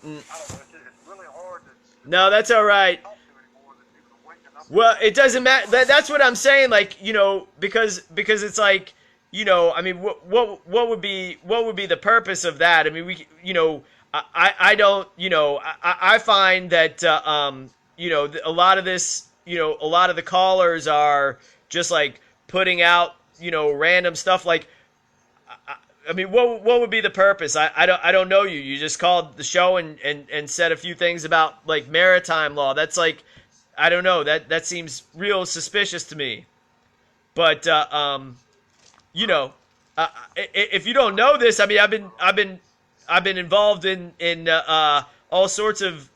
I don't know, it's really hard to No, that's all right. talk to anymore than people are waking up. Well, it doesn't matter. That's what I'm saying. Like, because it's like, I mean, what would be the purpose of that? I mean, I don't, I find that, a lot of this, a lot of the callers are just like putting out, random stuff. Like, I mean, what would be the purpose? I don't know you. You just called the show and said a few things about like maritime law. That's like, I don't know. That seems real suspicious to me. But if you don't know this, I mean, I've been involved in all sorts of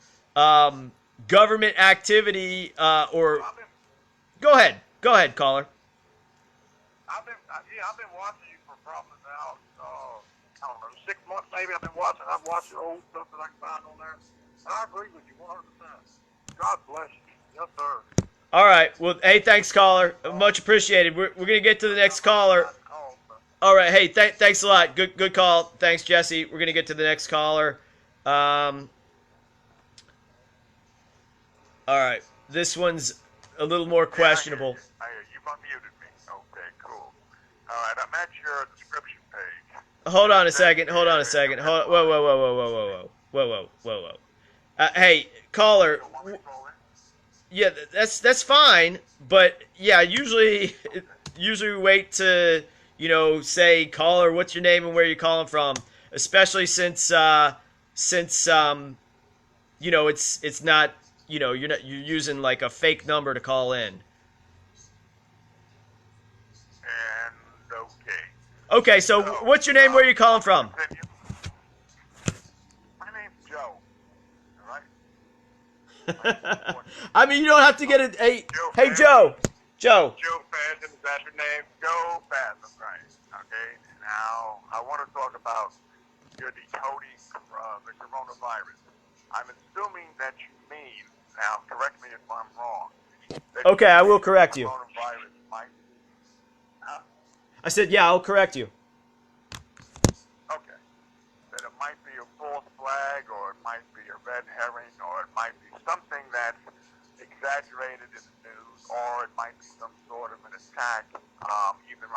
government activity. Or go ahead, caller. I've been watching you for probably about, I don't know, 6 months maybe. I've watched your old stuff that I can find on there. And I agree with you 100%. God bless you. Yes, sir. All right. Well, hey, thanks, caller. Much appreciated. We're gonna get to the next caller. All right. Hey, thanks a lot. Good call. Thanks, Jesse. We're gonna get to the next caller. All right. This one's a little more questionable. I hear you. You've unmuted me. Okay, cool. All right, I'm at your description page. Hold on a second. Whoa. Hey, caller. Yeah, that's fine. But yeah, usually we wait to say, caller, what's your name and where you're calling from, especially since it's not you're using like a fake number to call in. And okay. Okay, so what's your name? Where are you calling from? My name's Joe. All right. I mean, you don't have to get it. Hey, Joe. Joe Phantom, is that your name? Joe Phantom, right? Okay. Now I want to talk about your decoding the coronavirus. I'm assuming that you mean, now correct me if I'm wrong. Okay, I will correct you. Coronavirus might. I said, yeah, I'll correct you. Okay. That it might be a false flag, or it might be a red herring, or it might be something that's exaggerated in the news, or it might be some sort of an attack, either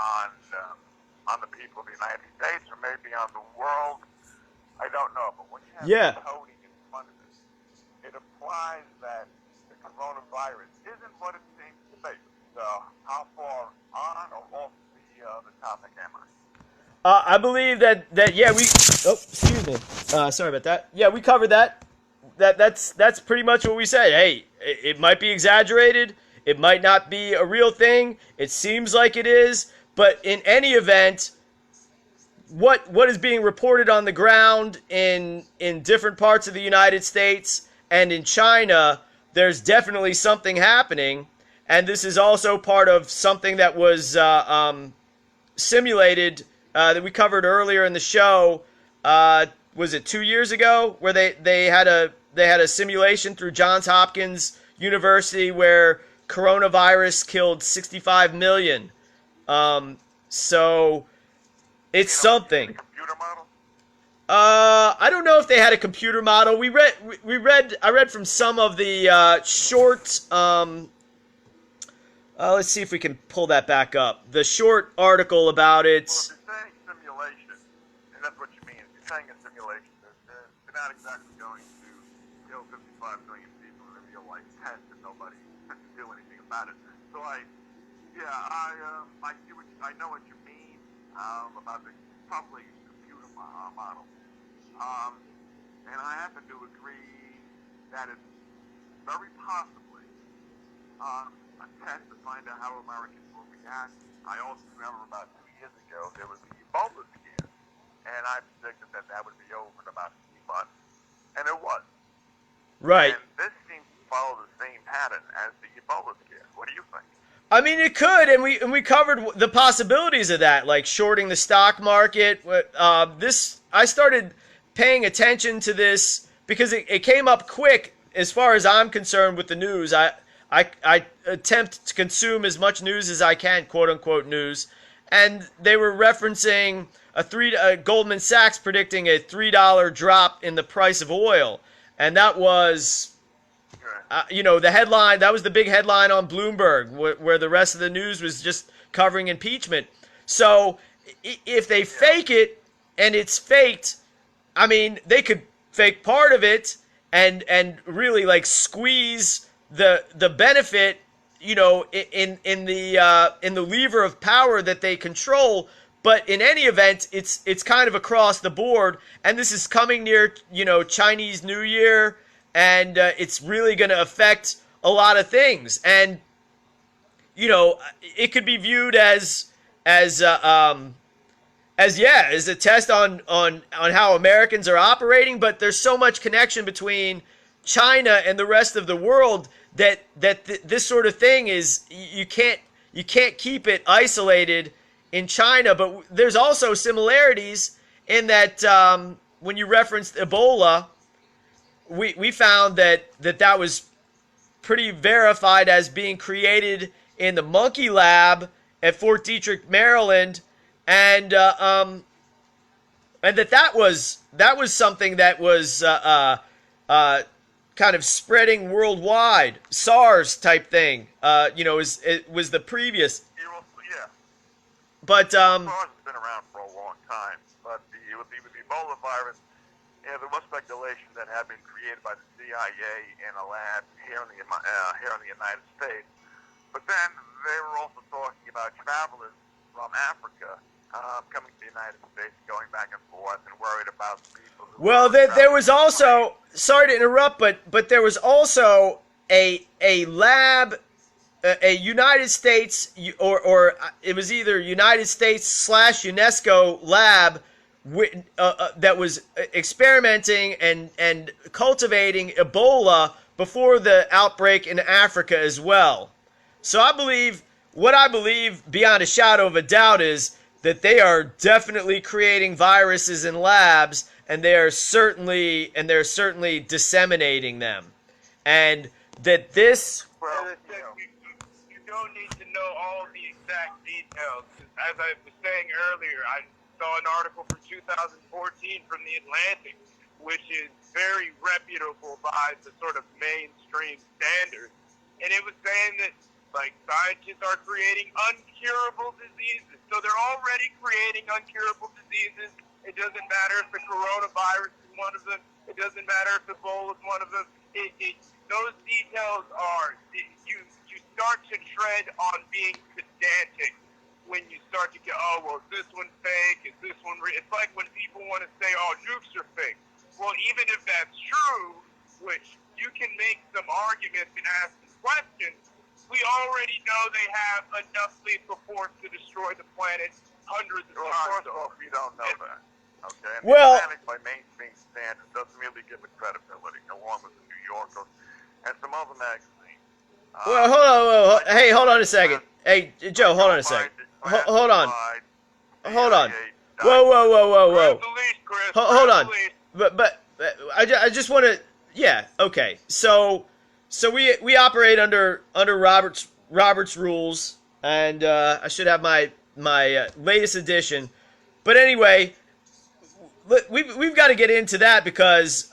on the people of the United States or maybe on the world. I don't know, but when you have coding in front of it, it implies that the coronavirus isn't what it seems to be. So, how far on or off the topic am I? I believe that yeah, we. Oh, excuse me. Sorry about that. Yeah, we covered that. That's pretty much what we said. Hey, it might be exaggerated. It might not be a real thing. It seems like it is. But in any event, what is being reported on the ground in different parts of the United States and in China, there's definitely something happening. And this is also part of something that was simulated that we covered earlier in the show was it 2 years ago, where they had a simulation through Johns Hopkins University where coronavirus killed 65 million. So it's something. Computer model? I don't know if they had a computer model. I read from some of the short. Let's see if we can pull that back up. The short article about it. Well, if you're saying simulation, and that's what you mean, if you're saying a simulation, they're not exactly going to kill 55 million people in a real-life test and nobody can do anything about it. So I know what you mean about the probably computer model. And I happen to agree that it's very possibly a test to find out how Americans will react. I also remember about 2 years ago there was the Ebola scare, and I predicted that would be over in about 3 months, and it was. Right. And this seems to follow the same pattern as the Ebola scare. What do you think? I mean, it could, and we covered the possibilities of that, like shorting the stock market. I started paying attention to this because it came up quick. As far as I'm concerned with the news, I attempt to consume as much news as I can, quote unquote news, and they were referencing Goldman Sachs predicting a $3 drop in the price of oil, and that was. The headline, that was the big headline on Bloomberg, where the rest of the news was just covering impeachment. So if they fake it and it's faked, I mean, they could fake part of it and really like squeeze the benefit, in the lever of power that they control. But in any event, it's kind of across the board, and this is coming near, Chinese New Year. And it's really going to affect a lot of things, and it could be viewed as a test on how Americans are operating. But there's so much connection between China and the rest of the world that this sort of thing is you can't keep it isolated in China. But there's also similarities in that when you referenced Ebola. We found that was pretty verified as being created in the monkey lab at Fort Detrick, Maryland, and that was something that was kind of spreading worldwide, SARS type thing. It was the previous. Yeah. But SARS has been around for a long time, but with the Ebola virus. Yeah, there was speculation that had been created by the CIA in a lab here in the United States. But then they were also talking about travelers from Africa coming to the United States, going back and forth, and worried about people. There was also, sorry to interrupt, but there was also a lab, a United States or it was either United States / UNESCO lab. That was experimenting and cultivating Ebola before the outbreak in Africa as well. So I believe beyond a shadow of a doubt is that they are definitely creating viruses in labs, and they're certainly disseminating them, and that this. You don't need to know all the exact details. As I was saying earlier, I saw an article from 2014 from The Atlantic, which is very reputable by the sort of mainstream standards. And it was saying that, scientists are creating uncurable diseases. So they're already creating uncurable diseases. It doesn't matter if the coronavirus is one of them. It doesn't matter if Ebola is one of them. Those details are, you start to tread on being pedantic. When you start to get, is this one fake? Is this one real? It's like when people want to say, nukes are fake. Well, even if that's true, which you can make some arguments and ask some questions, we already know they have enough lethal force to destroy the planet hundreds of times. First off, we don't know that. Okay? And Well, the Atlantic, by mainstream standards, doesn't really give it credibility, along with the New Yorker and some other magazines. Well, hold on. Hey, hold on a second. Hey, Joe, hold on a second. Hold on. Hold on. Whoa. Release, Chris. Hold on. but I just want to, yeah, okay. So we operate under Robert's rules, and I should have my latest edition. But anyway, we've got to get into that because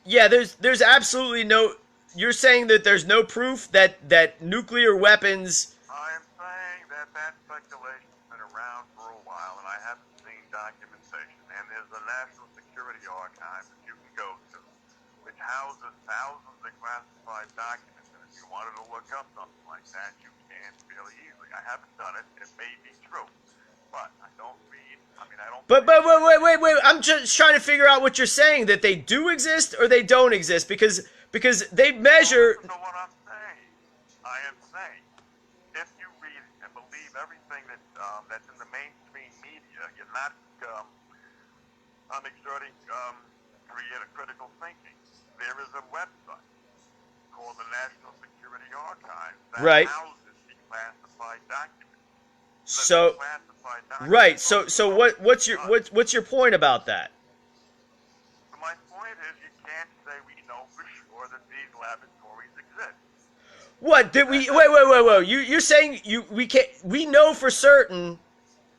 yeah, there's absolutely no. You're saying that there's no proof that nuclear weapons. I am saying that speculation's been around for a while, and I haven't seen documentation. And there's a National Security Archive that you can go to, which houses thousands of classified documents. And if you wanted to look up something like that, you can fairly easily. I haven't done it. It may be true, but I don't read. I mean, I don't. But wait. I'm just trying to figure out what you're saying, that they do exist or they don't exist, because they measure. So what I'm saying, I am saying, if you read and believe everything that's in the mainstream media, you're not exerting critical thinking. There is a website called the National Security Archive that Right. houses declassified documents. So Declassified documents. right. So what's your point about that? So my point is, you can't say we know for sure that these laboratories exist. What did we? Wait. You're saying we know for certain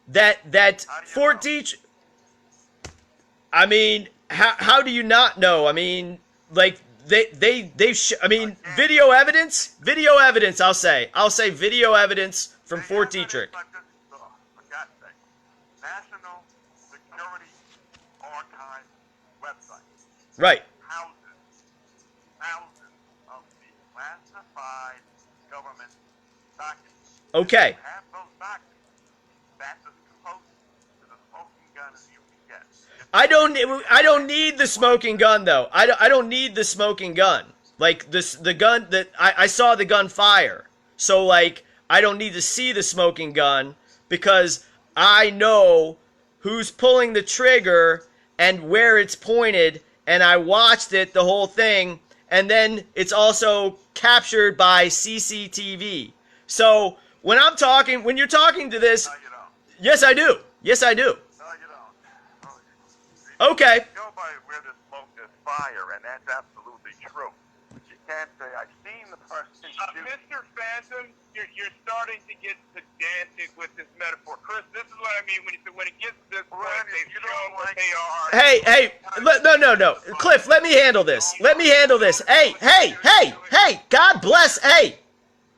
that Fort Detrick. I mean, how do you not know? I mean, like I mean, video evidence. I'll say video evidence from Fort Detrick. For God's sake, National Security Archive website Right. houses of the classified government documents. Okay. You have those documents. That's as close to the smoking gun as you can get. I don't need the smoking gun though. I don't need the smoking gun. Like the gun that I saw the gun fire. So like I don't need to see the smoking gun because I know who's pulling the trigger and where it's pointed, and I watched it, the whole thing, and then it's also captured by CCTV. So when you're talking to this, No, you don't. yes I do. No, you don't. No, Okay. You go by where there's smoke, there's fire, and that's absolutely true. But you can't say, I've seen the person shoot. Mr. Phantom, you're starting to get pedantic with this metaphor. Chris, this is what I mean when it gets to this point, they've You shown don't what like- they are. Hey, no. Cliff, let me handle this. Hey, God bless. Hey,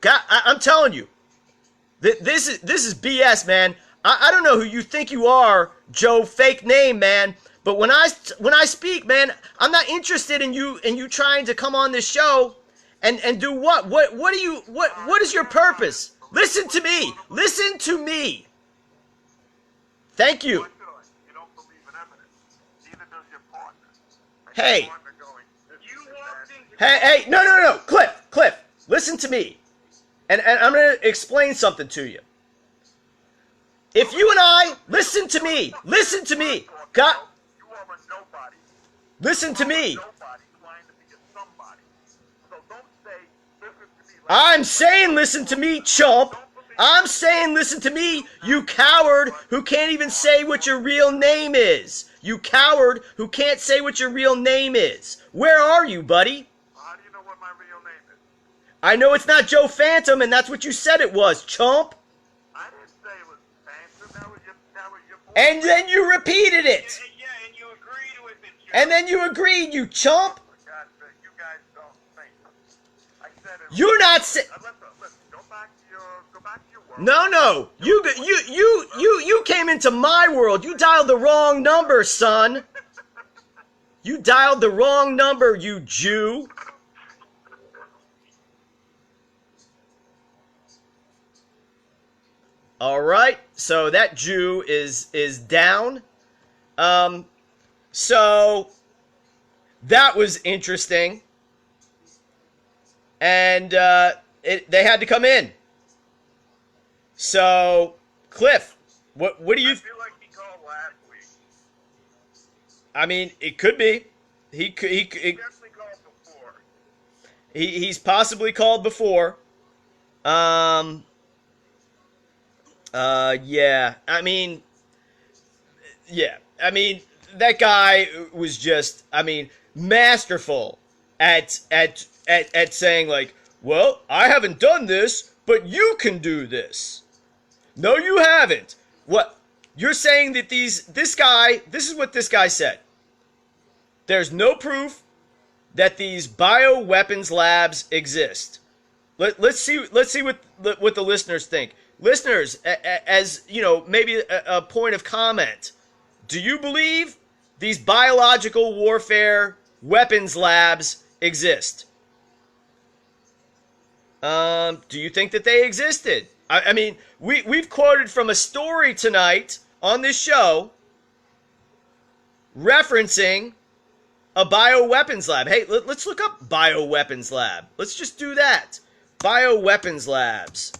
God, I'm telling you, this is BS, man. I don't know who you think you are, Joe, fake name, man. But when I speak, man, I'm not interested in you trying to come on this show and do what? What is your purpose? Listen to me. Thank you. You don't believe in evidence. Neither does your partner. And Hey. your partner going, this You is walked bad. into No. Cliff, listen to me. And I'm going to explain something to you. If you and I, listen to me. God, You are a nobody. listen to me. Nobody trying to be a somebody. So don't say, listen to me. I'm saying listen to me, chump. I'm saying listen to me, you coward who can't even say what your real name is. You coward who can't say what your real name is. Where are you, buddy? How do you know what my real name is? I know it's not Joe Phantom, and that's what you said it was, chump. I didn't say it was Phantom. That was your voice. And then you repeated it. Yeah, and you agreed with it, Joe. And then you agreed, you chump. For God's sake, you guys don't think. I said it. You're not sa- Listen. Go back to your world. No. You came into my world. You dialed the wrong number, son. You dialed the wrong number, you Jew. All right. So that Jew is down. So that was interesting. And they had to come in. So, Cliff, what do I you? feel like he called last week. I mean, it could be. He Definitely called before. he's possibly called before. Yeah. I mean, yeah. I mean, that guy was just, I mean, masterful at saying like, well, I haven't done this, but you can do this. No, you haven't. What you're saying that this is what this guy said. There's no proof that these bioweapons labs exist. Let's see what the listeners think. Listeners, as you know, maybe a point of comment. Do you believe these biological warfare weapons labs exist? Do you think that they existed? I mean, we've quoted from a story tonight on this show referencing a bioweapons lab. Hey, let's look up bioweapons lab. Let's just do that. Bioweapons labs.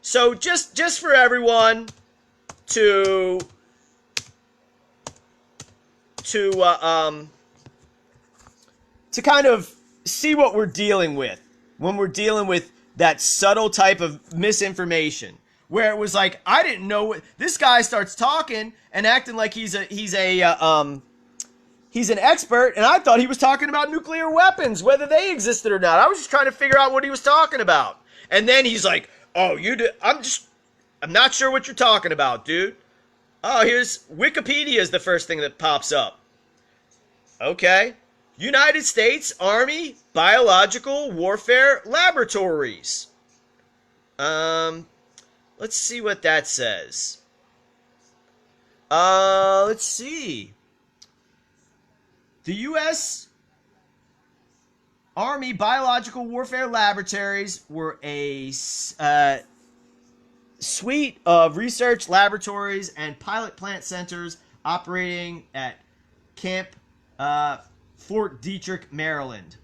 So just for everyone to kind of see what we're dealing with when we're dealing with that subtle type of misinformation, where it was like, I didn't know what this guy starts talking and acting like he's an expert, and I thought he was talking about nuclear weapons, whether they existed or not. I was just trying to figure out what he was talking about. And then he's like, oh, I'm not sure what you're talking about, dude. Oh, here's Wikipedia is the first thing that pops up. Okay. United States Army Biological Warfare Laboratories. Let's see what that says. Let's see. The U.S. Army Biological Warfare Laboratories were a suite of research laboratories and pilot plant centers operating at Camp Fort Detrick, Maryland.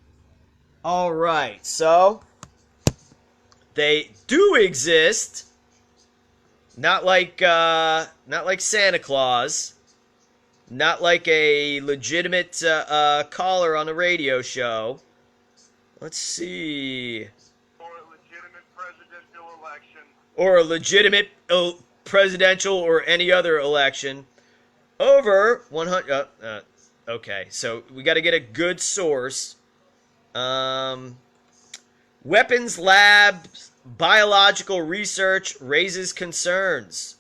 All right, so they do exist. Not like Santa Claus. Not like a legitimate caller on a radio show. Let's see. Or a legitimate presidential election. Or a legitimate presidential or any other election. Over 100. Okay, so we got to get a good source. Weapons labs, biological research raises concerns.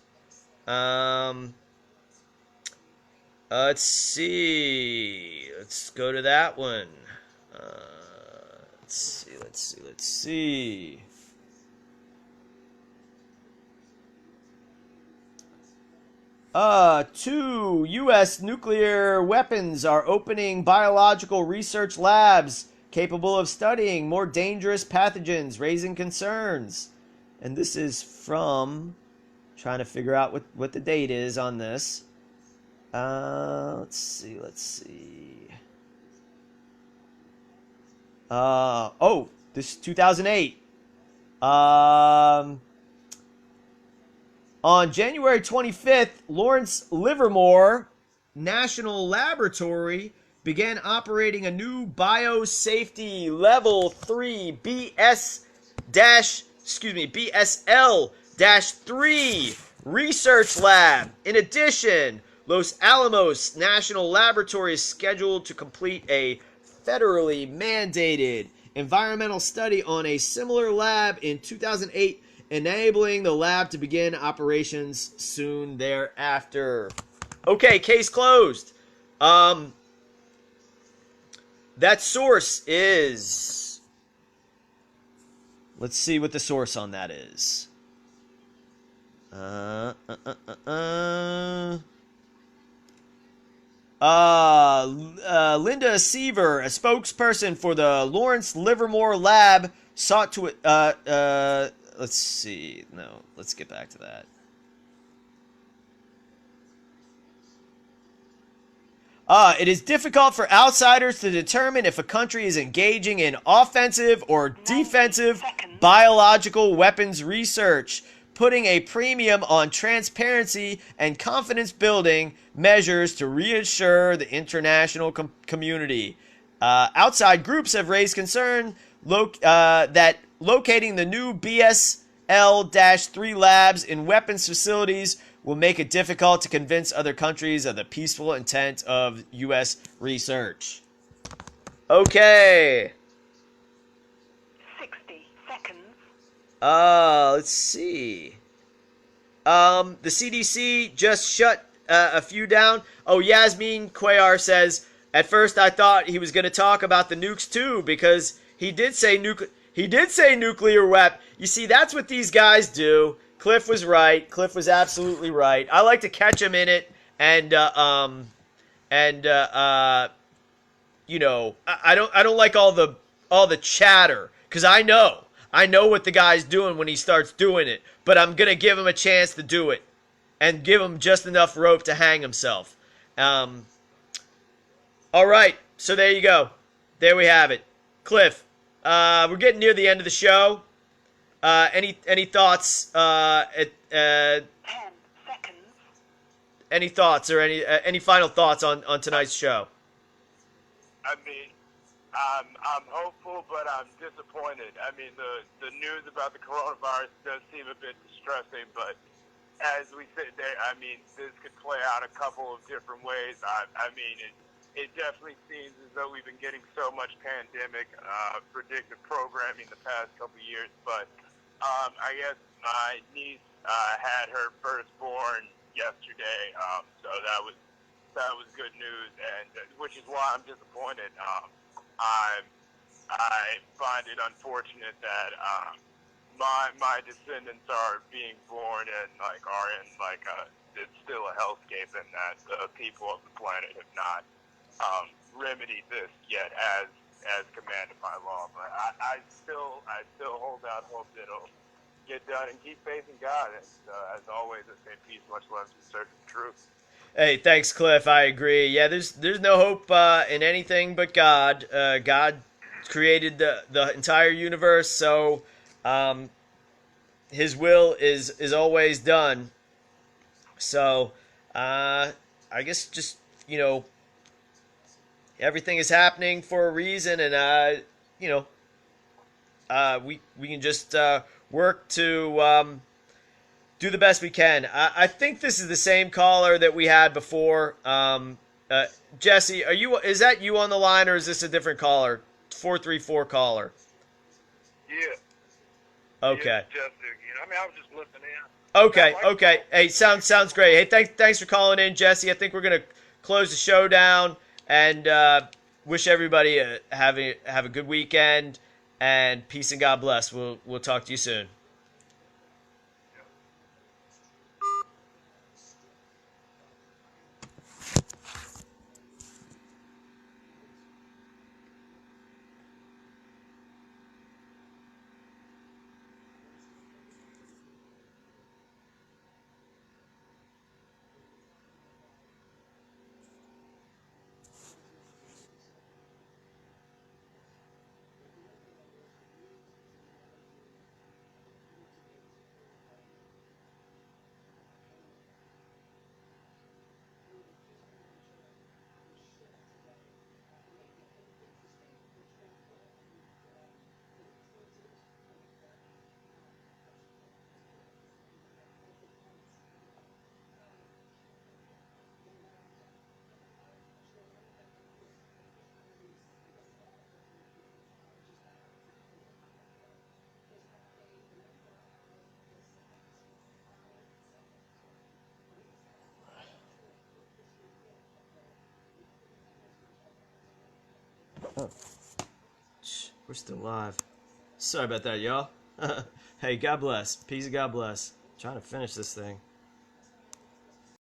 Let's see. Let's go to that one. Let's see. Two U.S. nuclear weapons are opening biological research labs capable of studying more dangerous pathogens, raising concerns. And this is from, trying to figure out what the date is on this. Let's see. This is 2008. On January 25th, Lawrence Livermore National Laboratory began operating a new biosafety level 3 BSL-3 research lab. In addition, Los Alamos National Laboratory is scheduled to complete a federally mandated environmental study on a similar lab in 2008, enabling the lab to begin operations soon thereafter. Okay, case closed. That source is... Let's see what the source on that is. Linda Seaver, a spokesperson for the Lawrence Livermore Lab, sought to... let's see. No, let's get back to that. It is difficult for outsiders to determine if a country is engaging in offensive or defensive biological weapons research, putting a premium on transparency and confidence-building measures to reassure the international community. Outside groups have raised concern that locating the new BSL-3 labs in weapons facilities will make it difficult to convince other countries of the peaceful intent of U.S. research. Okay. 60 seconds. Let's see. The CDC just shut a few down. Oh, Yasmin Cuellar says, at first I thought he was going to talk about the nukes too, because he did say nuclear weapon. You see, that's what these guys do. Cliff was right. Cliff was absolutely right. I like to catch him in it, and you know, I don't like all the chatter, because I know what the guy's doing when he starts doing it, but I'm gonna give him a chance to do it, and give him just enough rope to hang himself. All right, so there you go. There we have it. Cliff, we're getting near the end of the show. Any thoughts? 10 seconds. Any thoughts or any final thoughts on tonight's show? I mean, I'm hopeful, but I'm disappointed. I mean, the news about the coronavirus does seem a bit distressing, but as we sit there, I mean, this could play out a couple of different ways. I mean, it definitely seems as though we've been getting so much pandemic predictive programming the past couple of years, but I guess my niece had her firstborn yesterday, so that was good news, and which is why I'm disappointed. I find it unfortunate that my descendants are being born and are in it's still a hellscape, and that the people of the planet have not remedied this yet as commanded by law. But I still hold out hope that it'll get done, and keep faith in God. And as always, I say peace, much love, and search for truth. Hey, thanks, Cliff. I agree. Yeah, there's no hope in anything but God. God created the entire universe, so His will is always done. So I guess just everything is happening for a reason, and we can just work to do the best we can. I think this is the same caller that we had before. Jesse, is that you on the line, or is this a different caller? 434 caller. Yeah. Okay. Yeah, Jesse again. I mean, I was just listening in. Okay. Hey, sounds great. Hey, thanks for calling in, Jesse. I think we're gonna close the show down and wish everybody have a good weekend, and peace and God bless. We'll talk to you soon. We're still live. Sorry about that, y'all. Hey, God bless. Peace and God bless. Trying to finish this thing.